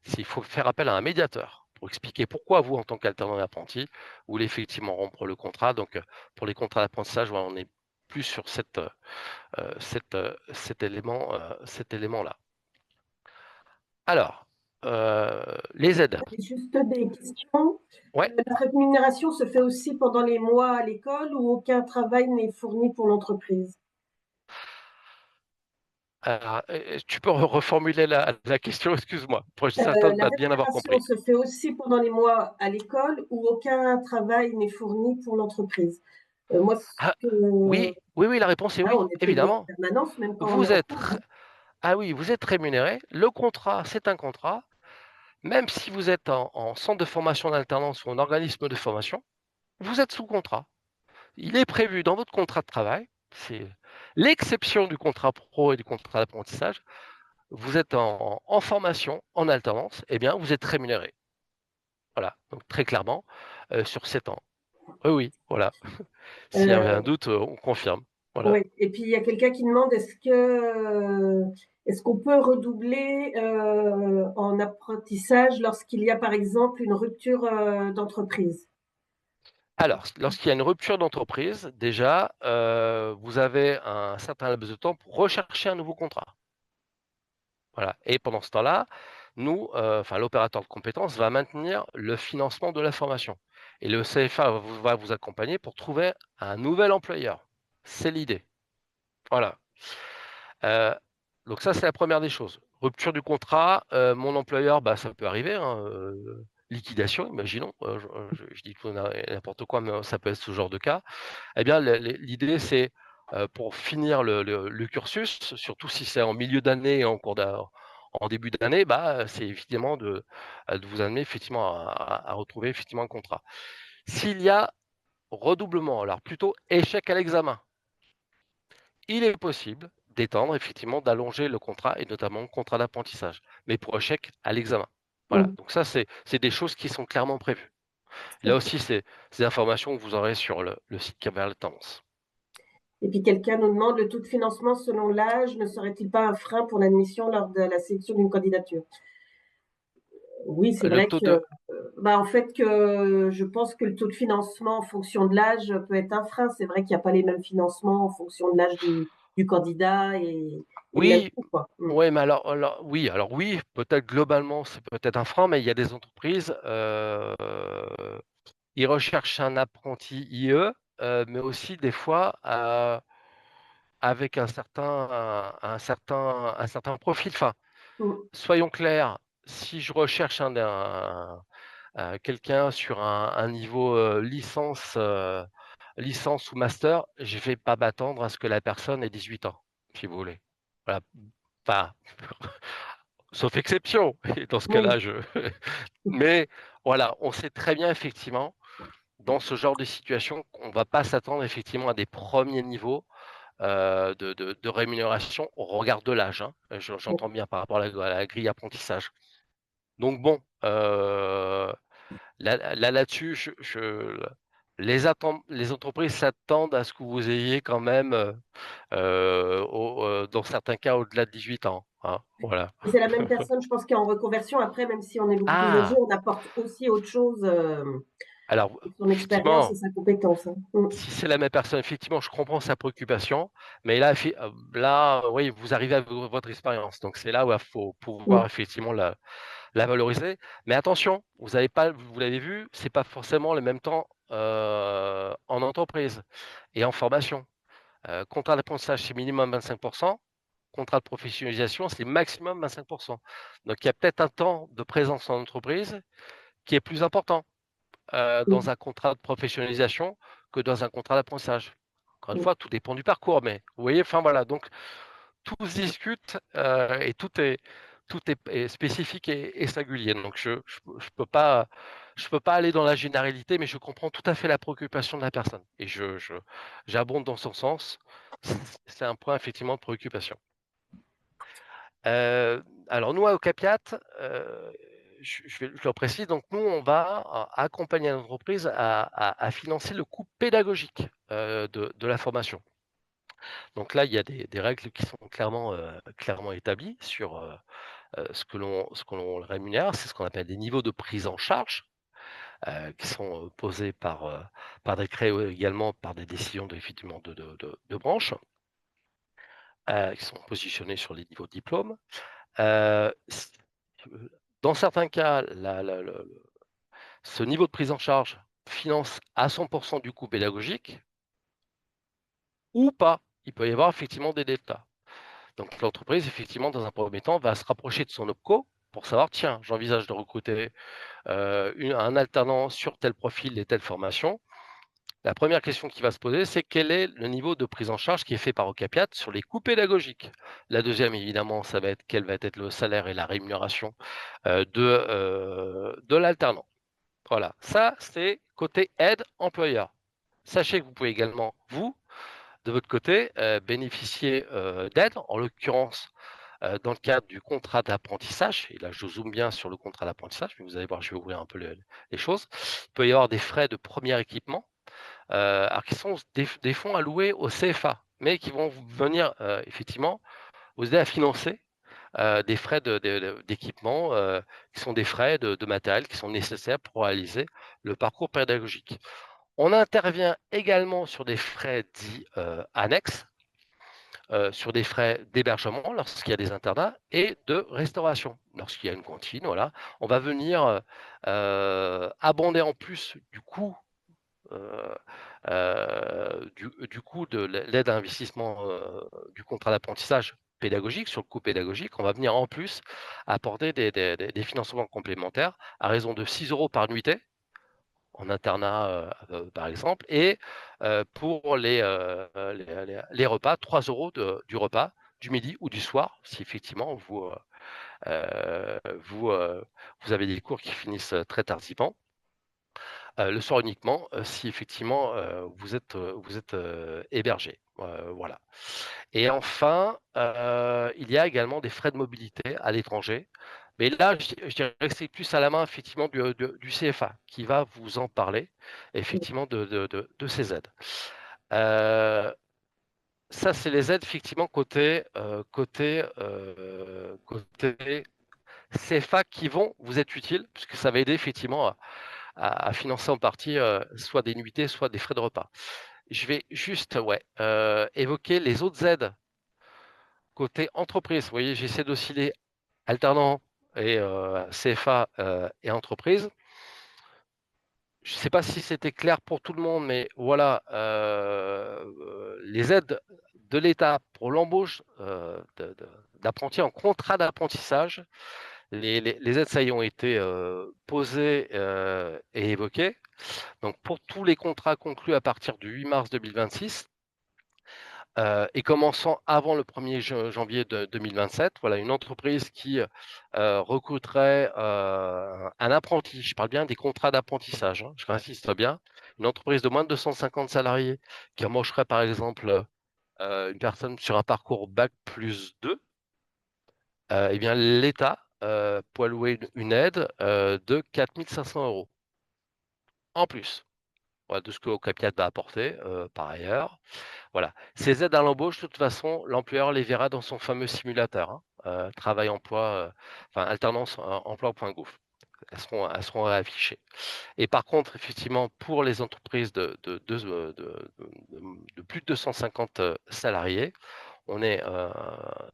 s'il faut faire appel à un médiateur pour expliquer pourquoi vous, en tant qu'alternant et apprenti, vous voulez effectivement rompre le contrat. Donc, pour les contrats d'apprentissage, voilà, on est plus sur cet élément-là. Alors, les aides. J'ai juste des questions. Ouais. La rémunération se fait aussi pendant les mois à l'école où aucun travail n'est fourni pour l'entreprise. Alors, tu peux reformuler la question, excuse-moi, pour être certain de La bien avoir rémunération compris. se fait aussi pendant les mois à l'école où aucun travail n'est fourni pour l'entreprise. Moi, ce Ah, que, oui, oui, oui, la réponse est là, oui, on est payé en évidemment. permanence, même quand on est Vous en êtes, cours, hein. ah oui, vous êtes rémunéré. Le contrat, c'est un contrat. Même si vous êtes en centre de formation d'alternance ou en organisme de formation, vous êtes sous contrat. Il est prévu dans votre contrat de travail, c'est l'exception du contrat pro et du contrat d'apprentissage. Vous êtes en formation, en alternance, eh bien, vous êtes rémunéré. Voilà, donc très clairement, sur 7 ans. Oui, oui, voilà. S'il y avait un Euh, doute, on confirme. Voilà. Oui, et puis il y a quelqu'un qui demande est-ce qu'on peut redoubler en apprentissage lorsqu'il y a par exemple une rupture d'entreprise? Alors, lorsqu'il y a une rupture d'entreprise, déjà, vous avez un certain laps de temps pour rechercher un nouveau contrat. Voilà, et pendant ce temps-là, nous, enfin l'opérateur de compétences va maintenir le financement de la formation et le CFA va vous accompagner pour trouver un nouvel employeur. C'est l'idée. Voilà. Heu, donc ça, c'est la première des choses. Rupture du contrat, mon employeur, bah, ça peut arriver, hein, liquidation, imaginons, je dis tout et n'importe quoi, mais ça peut être ce genre de cas. Eh bien, l'idée, c'est, pour finir le cursus, surtout si c'est en milieu d'année et en début d'année, bah, c'est évidemment de vous amener effectivement à retrouver effectivement un contrat. S'il y a redoublement, alors plutôt échec à l'examen, il est possible d'étendre effectivement, d'allonger le contrat et notamment le contrat d'apprentissage, mais pour échec à l'examen. Voilà, Mm. donc ça, c'est des choses qui sont clairement prévues. Là aussi, c'est des informations que vous aurez sur le site Caméra Tendance. Et puis quelqu'un nous demande le taux de financement selon l'âge ne serait-il pas un frein pour l'admission lors de la sélection d'une candidature? Oui, c'est Le vrai taux que de bah, en fait que je pense que le taux de financement en fonction de l'âge peut être un frein. C'est vrai qu'il n'y a pas les mêmes financements en fonction de l'âge du candidat et de Oui, l'atout, quoi. Mm. ouais, mais alors oui, peut-être globalement, c'est peut-être un frein, mais il y a des entreprises, ils recherchent un apprenti IE, mais aussi des fois, avec un certain profil. Enfin, Mm. soyons clairs, si je recherche quelqu'un sur un niveau, licence ou master, je vais pas m'attendre à ce que la personne ait 18 ans, si vous voulez. Voilà, enfin, sauf exception et dans ce Oui. cas-là, mais voilà, on sait très bien effectivement, dans ce genre de situation, qu'on va pas s'attendre effectivement à des premiers niveaux, de rémunération au regard de l'âge, hein. J'entends bien par rapport à la grille apprentissage. Donc bon, là-dessus, les entreprises s'attendent à ce que vous ayez quand même, dans certains cas, au-delà de 18 ans, hein, voilà. C'est la même personne, je pense, qui est en reconversion. Après, même si on est beaucoup plus âgé, Ah! on apporte aussi autre chose, Alors, avec son expérience et effectivement, sa compétence, hein. Mm. si c'est la même personne, effectivement, je comprends sa préoccupation, mais là, oui, vous arrivez avec votre expérience, donc c'est là où il faut pouvoir Mm. effectivement la valoriser. Mais attention, vous l'avez vu, c'est pas forcément le même temps, en entreprise et en formation. Contrat d'apprentissage, c'est minimum 25. Contrat de professionnalisation, c'est maximum 25. Donc il y a peut-être un temps de présence en entreprise qui est plus important, Mm. dans un contrat de professionnalisation que dans un contrat d'apprentissage. Encore une Mm. fois, tout dépend du parcours, mais vous voyez? Enfin voilà, donc tout se discute, et tout est spécifique et singulier. Donc je peux pas aller dans la généralité, mais je comprends tout à fait la préoccupation de la personne et j'abonde dans son sens. C'est un point effectivement de préoccupation. Heu, alors nous, au Capiat, je le précise, donc nous, on va accompagner l'entreprise à financer le coût pédagogique, de la formation. Donc là, il y a des règles qui sont clairement établies ce que l'on rémunère, c'est ce qu'on appelle des niveaux de prise en charge, qui sont, posés par décret ou également par des décisions effectivement de branche, qui sont positionnés sur les niveaux de diplôme. S Dans certains cas, ce niveau de prise en charge finance à 100 du coût pédagogique ou pas. Il peut y avoir effectivement des deltas. Donc l'entreprise, effectivement, dans un premier temps, va se rapprocher de son OPCO pour savoir: «Tiens, j'envisage de recruter, un alternant sur tel profil et telle formation». La première question qui va se poser, c'est: quel est le niveau de prise en charge qui est fait par Ocapiat sur les coûts pédagogiques? La deuxième, évidemment, ça va être: quel va être le salaire et la rémunération, de l'alternant? Voilà, ça, c'est côté aide employeur. Sachez que vous pouvez également, vous, de votre côté, bénéficier, d'aides, en l'occurrence, dans le cadre du contrat d'apprentissage. Et là, je zoome bien sur le contrat d'apprentissage, mais vous allez voir, je vais ouvrir un peu les choses. Il peut y avoir des frais de premier équipement, alors qui sont des fonds alloués au CFA, mais qui vont venir, effectivement vous aider à financer, des frais d'équipement, qui sont des frais de matériel qui sont nécessaires pour réaliser le parcours pédagogique. On intervient également sur des frais dits, annexes, sur des frais d'hébergement lorsqu'il y a des internats et de restauration, lorsqu'il y a une cantine, voilà. On va venir, abonder en plus du coût, heu du coût de l'aide à investissement, du contrat d'apprentissage pédagogique, sur le coût pédagogique, on va venir en plus apporter des financements complémentaires à raison de 6 € par nuitée, en internat, par exemple, et pour les repas, 3 € du repas du midi ou du soir, si effectivement vous, vous avez des cours qui finissent, très tardivement. Le soir uniquement, si effectivement, vous êtes, hébergé, voilà. Et enfin, il y a également des frais de mobilité à l'étranger, mais là, je dirais que c'est plus à la main effectivement du CFA qui va vous en parler, effectivement de ces aides. Heu, Ça, c'est les aides effectivement côté CFA qui vont vous être utiles, puisque ça va aider effectivement à financer en partie, soit des nuitées, soit des frais de repas. Je vais juste, ouais, évoquer les autres aides côté entreprise. Vous voyez, j'essaie d'osciller alternant et CFA, et entreprise. Je ne sais pas si c'était clair pour tout le monde, mais voilà, les aides de l'État pour l'embauche, d'apprentis en contrat d'apprentissage, les aides, ça y ont été, posées, et évoquées. Donc pour tous les contrats conclus à partir du 8 mars 2026, et commençant avant le 1er janvier 2027, voilà, une entreprise qui, recruterait, un apprenti, je parle bien des contrats d'apprentissage, hein, je réinsiste bien. Une entreprise de moins de 250 salariés qui embaucherait par exemple, une personne sur un parcours bac+2, et bien l'État, peut allouer une aide, de 4 500 € en plus. Voilà, de ce que Ocapiat va apporter, par ailleurs. Voilà. Ces aides à l'embauche, de toute façon, l'employeur les verra dans son fameux simulateur, hein, travail emploi, enfin alternance, emploi.gouv. Elles seront affichées. Et par contre, effectivement, pour les entreprises de plus de 250, salariés, on est,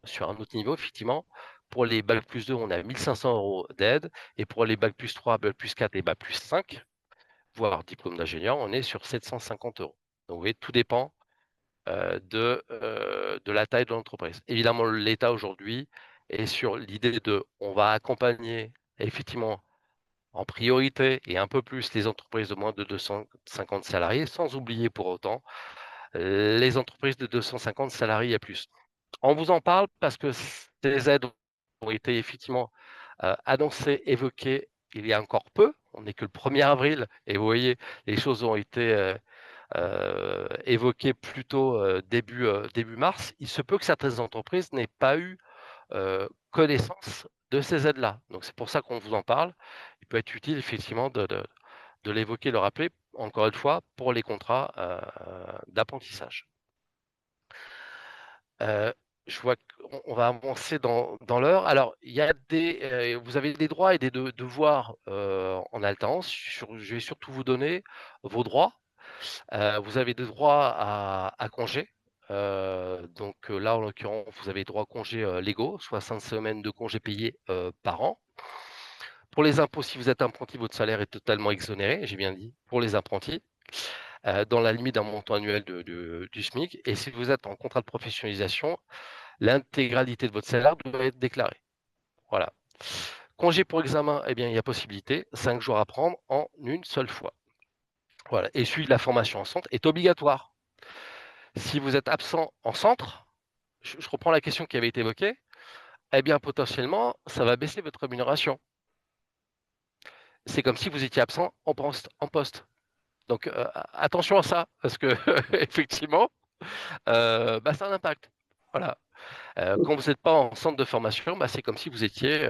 sur un autre niveau, effectivement. Pour les bac+2, on est à 1 500 € d'aide, et pour les bac+3, bac+4 et bac+5, voire diplôme d'ingénieur, on est sur 750 €. Donc vous voyez, tout dépend, de la taille de l'entreprise. Évidemment, l'État aujourd'hui est sur l'idée de: on va accompagner effectivement en priorité et un peu plus les entreprises de moins de 250 salariés, sans oublier pour autant les entreprises de 250 salariés et plus. On vous en parle parce que ces aides ont été effectivement, annoncées, évoquées il y a encore peu. On n'est que le 1er avril et vous voyez, les choses ont été, évoquées plutôt, début mars. Il se peut que certaines entreprises n'aient pas eu, connaissance de ces aides-là. Donc c'est pour ça qu'on vous en parle. Il peut être utile effectivement de l'évoquer, de le rappeler, encore une fois, pour les contrats, d'apprentissage. je vois qu'on va avancer dans l'heure. Alors, il y a vous avez des droits et des devoirs en alternance. Je vais surtout vous donner vos droits. Vous avez des droits à congés. Donc là, en l'occurrence, vous avez droit à congés légaux, soit 5 semaines de congés payés par an. Pour les impôts, si vous êtes apprenti, votre salaire est totalement exonéré, j'ai bien dit, pour les apprentis, dans la limite d'un montant annuel du SMIC. Et si vous êtes en contrat de professionnalisation, l'intégralité de votre salaire doit être déclarée. Voilà. Congé pour examen, eh bien, il y a possibilité, 5 jours à prendre en une seule fois. Voilà. Et suivi de la formation en centre est obligatoire. Si vous êtes absent en centre, je reprends la question qui avait été évoquée, eh bien, potentiellement, ça va baisser votre rémunération. C'est comme si vous étiez absent en poste. Donc, attention à ça, parce que effectivement, ça a un impact. Voilà. Quand vous n'êtes pas en centre de formation, c'est comme si vous étiez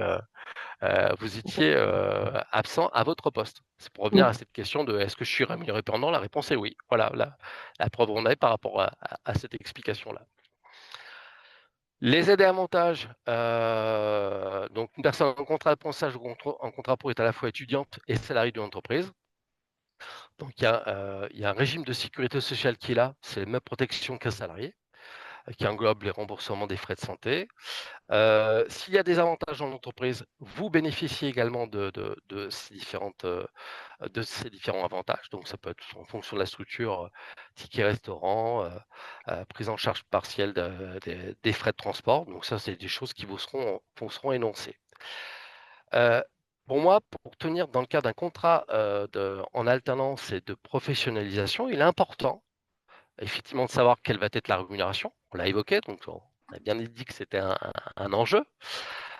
absent à votre poste. C'est pour revenir à cette question de est-ce que je suis rémunéré pendant? La réponse est oui. Voilà la preuve on a par rapport à cette explication-là. Les aides et avantages, donc une personne en contrat d'apprentissage ou en contrat pro est à la fois étudiante et salariée d'une entreprise. Donc il y a un régime de sécurité sociale qui est là, c'est les mêmes protections qu'un salarié, qui englobe les remboursements des frais de santé. S'il y a des avantages dans l'entreprise, vous bénéficiez également de ces différents avantages. Donc ça peut être en fonction de la structure, ticket restaurant, prise en charge partielle des frais de transport. Donc ça, c'est des choses qui vous seront énoncées. Pour moi, pour tenir dans le cadre d'un contrat en alternance et de professionnalisation, il est important effectivement de savoir quelle va être la rémunération. On l'a évoqué, donc on a bien dit que c'était un enjeu.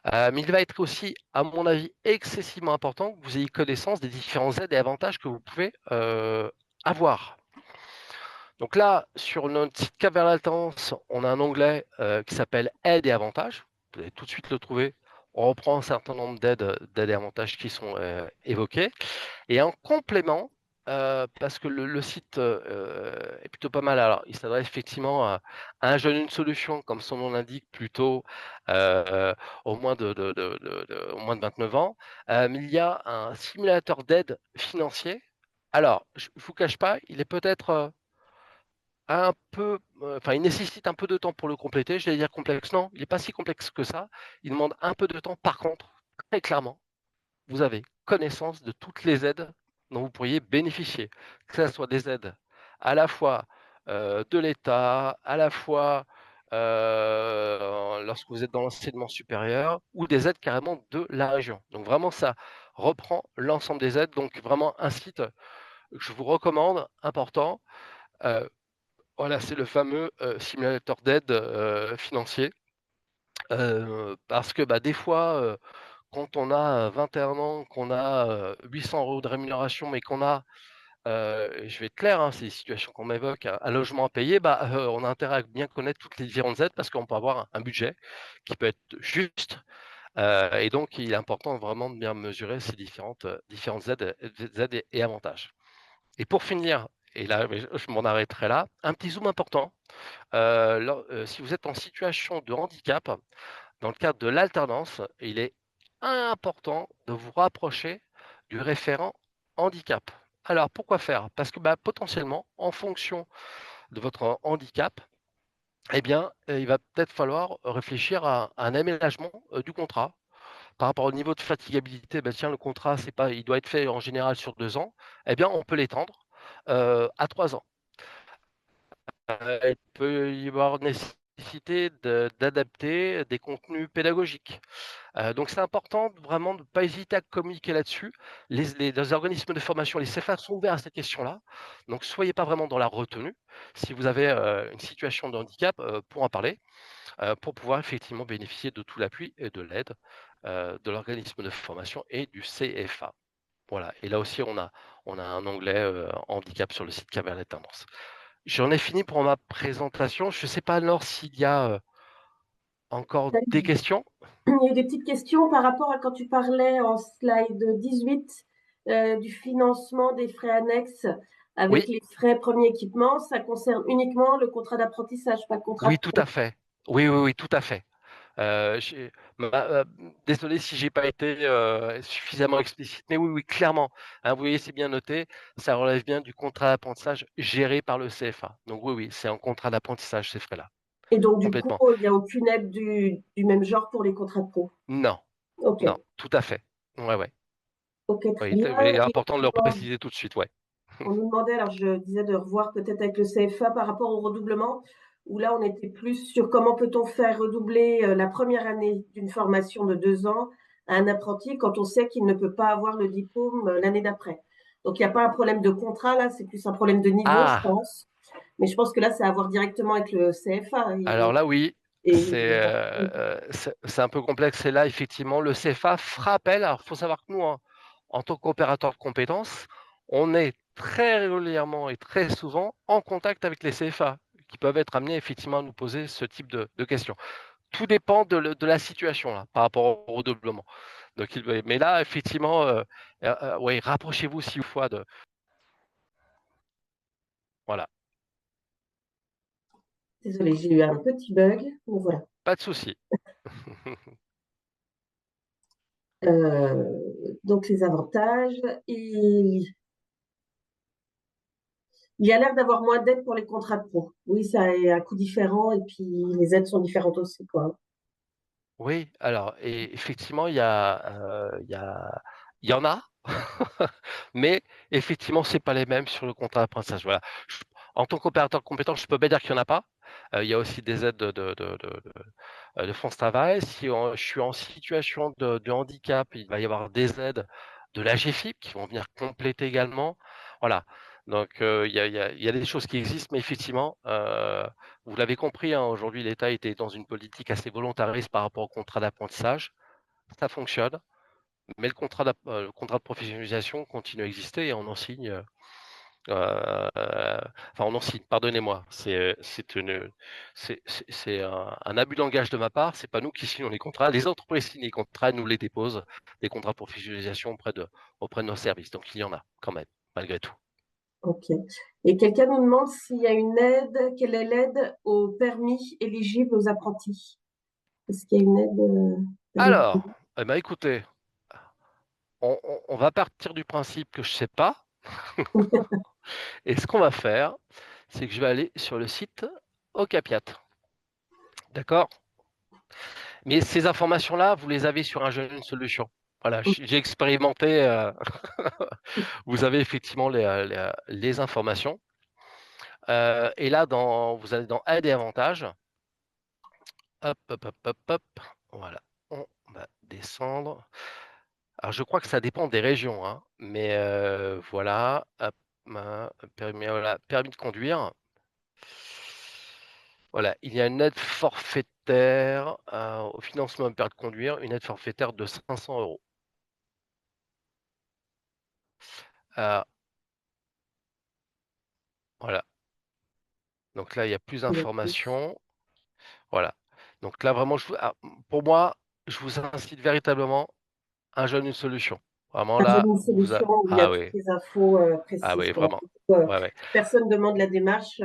Mais il va être aussi, à mon avis, excessivement important que vous ayez connaissance des différents aides et avantages que vous pouvez avoir. Donc là, sur notre site Cap vers l'alternance, on a un onglet qui s'appelle Aides et avantages. Vous allez tout de suite le trouver. On reprend un certain nombre d'aides et avantages qui sont évoqués. Et en complément, parce que le site est plutôt pas mal. Alors, il s'adresse effectivement à un jeune, une solution, comme son nom l'indique, plutôt au au moins de 29 ans. Mais il y a un simulateur d'aide financier. Alors, je ne vous cache pas, il est peut-être un peu, il nécessite un peu de temps pour le compléter. J'allais dire complexe, non, il n'est pas si complexe que ça. Il demande un peu de temps. Par contre, très clairement, vous avez connaissance de toutes les aides dont vous pourriez bénéficier, que ce soit des aides à la fois de l'État, à la fois lorsque vous êtes dans l'enseignement supérieur, ou des aides carrément de la région. Donc vraiment, ça reprend l'ensemble des aides. Donc vraiment un site que je vous recommande, important. Voilà, c'est le fameux simulateur d'aide financier. Parce que des fois, quand on a 21 ans, qu'on a 800 € de rémunération, mais qu'on a, et je vais être clair, hein, c'est des situations qu'on m'évoque, un logement à payer, on a intérêt à bien connaître toutes les différentes aides parce qu'on peut avoir un budget qui peut être juste. Et donc, il est important vraiment de bien mesurer ces différentes aides et avantages. Et pour finir, et là, je m'en arrêterai là, un petit zoom important. Si vous êtes en situation de handicap, dans le cadre de l'alternance, il est important de vous rapprocher du référent handicap. Alors, pourquoi faire? Parce que potentiellement, en fonction de votre handicap, eh bien, il va peut-être falloir réfléchir à un aménagement du contrat. Par rapport au niveau de fatigabilité, tiens, le contrat, il doit être fait en général sur 2 ans. Eh bien, on peut l'étendre à 3 ans. Il peut y avoir nécessité d'adapter des contenus pédagogiques. Donc c'est important vraiment de ne pas hésiter à communiquer là-dessus. Les organismes de formation, les CFA sont ouverts à cette question-là. Donc soyez pas vraiment dans la retenue. Si vous avez une situation de handicap, pour en parler, pour pouvoir effectivement bénéficier de tout l'appui et de l'aide de l'organisme de formation et du CFA. Voilà. Et là aussi, on a un onglet handicap sur le site Cabernet Tendance. J'en ai fini pour ma présentation. Je ne sais pas alors s'il y a encore des questions. Il y a eu des petites questions par rapport à quand tu parlais en slide 18 du financement des frais annexes avec Oui, les frais premier équipement. Ça concerne uniquement le contrat d'apprentissage, pas le contrat oui, de tout pro. à fait. Oui, oui, oui, tout à fait. J'ai désolé si j'ai pas été, suffisamment explicite, mais oui, oui, clairement, hein, vous voyez, c'est bien noté, ça relève bien du contrat d'apprentissage géré par le CFA. Donc oui, oui, c'est un contrat d'apprentissage, ces frais-là, Et donc, du coup, complètement. il n'y a aucune aide du même genre pour les contrats pro. Non, Ok, non, tout à fait. Ouais, ouais. ok, très Oui, bien. mais Et important de le préciser tout de suite, ouais. on nous demandait, alors je disais de revoir peut-être avec le CFA par rapport au redoublement, où là on était plus sur comment peut-on faire redoubler la première année d'une formation de 2 ans à un apprenti quand on sait qu'il ne peut pas avoir le diplôme l'année d'après. Donc il n'y a pas un problème de contrat là, c'est plus un problème de niveau, je Ah! pense. Mais je pense que là, c'est à voir directement avec le CFA. Alors là, oui, Et c'est un peu complexe et là, effectivement, le CFA fera appel. Alors, il faut savoir que nous, en tant qu'opérateur de compétences, on est très régulièrement et très souvent en contact avec les CFA qui peuvent être amenés effectivement à nous poser ce type de questions. Tout dépend de la situation là, par rapport au redoublement. Donc mais là, effectivement, ouais, rapprochez-vous s'il vous faut de voilà, désolée, j'ai eu un petit bug. Mais voilà. pas de souci. Euh, donc les avantages. Et il y a l'air d'avoir moins d'aides pour les contrats de pro. Oui, ça a un coût différent et puis les aides sont différentes aussi, quoi. Oui, alors et effectivement, il y en a, mais effectivement, c'est pas les mêmes sur le contrat d'apprentissage. Voilà. Je En tant qu'opérateur compétent, je peux pas dire qu'il y en a pas. Il y a aussi des aides de France Travail. Si je suis en situation de handicap, il va y avoir des aides de l'AGEFIP qui vont venir compléter également. Voilà. Donc, il y a des choses qui existent, mais effectivement, vous l'avez compris, hein, aujourd'hui, l'État était dans une politique assez volontariste par rapport au contrat d'apprentissage. Ça fonctionne, mais le contrat de professionnalisation continue à exister et on en signe, enfin on en signe, pardonnez-moi. C'est un abus de langage de ma part. C'est pas nous qui signons les contrats. Les entreprises signent les contrats, nous les déposent, des contrats de professionnalisation auprès de nos services. Donc il y en a quand même, malgré tout. Ok. Et quelqu'un nous demande s'il y a une aide, quelle est l'aide au permis éligible aux apprentis? Est-ce qu'il y a une aide Alors, eh ben, écoutez, on va partir du principe que je sais pas. Et ce qu'on va faire, c'est que je vais aller sur le site Ocapiat. D'accord? Mais ces informations-là, vous les avez sur un Jeune une solution. Voilà, j'ai expérimenté, vous avez effectivement les informations. Et là, vous allez dans Aide et avantages. Hop, hop, hop, hop, hop. Voilà, on va descendre. Alors je crois que ça dépend des régions, hein, mais voilà, hop, permis de conduire. Voilà, il y a une aide forfaitaire, au financement de permis de conduire, une aide forfaitaire de 500 €. Heu, voilà, donc là, il y a plus d'informations. Voilà, donc là, vraiment, pour moi, je vous incite véritablement, un jeune, une solution. Vraiment Ah, j'ai là, une vous a solution où il y a ah toutes oui, les infos ah précises. oui, Voilà. vraiment. Du coup, Ouais, ouais, personne demande la démarche.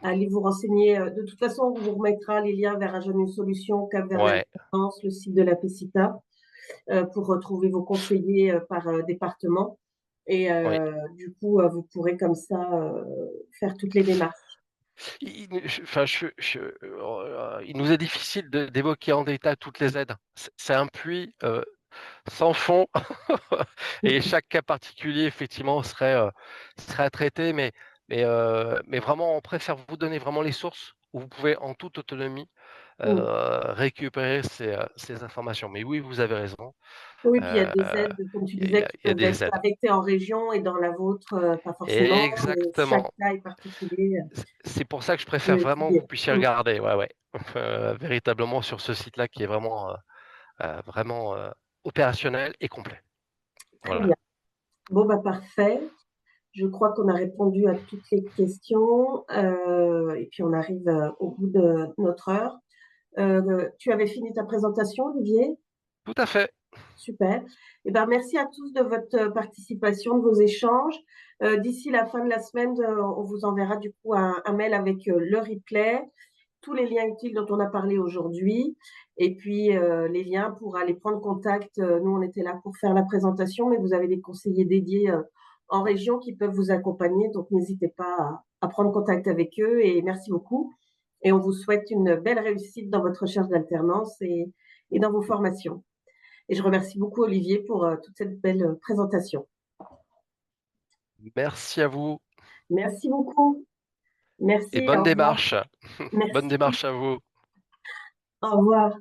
Allez vous renseigner. De toute façon, on vous remettra les liens vers un jeune une solution, Cap vers ouais, l'alternance, le site de la PECITA, pour retrouver vos conseillers par département. Et oui. du coup, vous pourrez comme ça faire toutes les démarches. Il nous est difficile d'évoquer en détail toutes les aides. C'est un puits, sans fond et chaque cas particulier effectivement serait à traiter, mais vraiment on préfère vous donner vraiment les sources où vous pouvez en toute autonomie, Mm. récupérer ces informations. Mais oui, vous avez raison, Oui, puis il y a heu, des aides, comme tu il y disais, a qui il y a peuvent être des aides. arrêtées en région et dans la vôtre, pas forcément. Et chaque Exactement. cas est particulier C'est pour ça que je préfère et vraiment que étudié. vous puissiez Mm. regarder, ouais, ouais, véritablement sur ce site-là qui est vraiment, opérationnel et complet. Très Voilà. bien. Bon, bah, parfait. Je crois qu'on a répondu à toutes les questions et puis on arrive au bout de notre heure. Tu avais fini ta présentation, Olivier? Tout à fait. Super. Eh ben, merci à tous de votre participation, de vos échanges. D'ici la fin de la semaine, on vous enverra du coup un mail avec le replay tous les liens utiles dont on a parlé aujourd'hui. Et puis, les liens pour aller prendre contact. Nous, on était là pour faire la présentation, mais vous avez des conseillers dédiés en région qui peuvent vous accompagner. Donc, n'hésitez pas à prendre contact avec eux. Et merci beaucoup. Et on vous souhaite une belle réussite dans votre recherche d'alternance et dans vos formations. Et je remercie beaucoup Olivier pour toute cette belle présentation. Merci à vous Merci beaucoup. et Merci, bonne au revoir. démarche. Bonne Merci, démarche à vous. au revoir.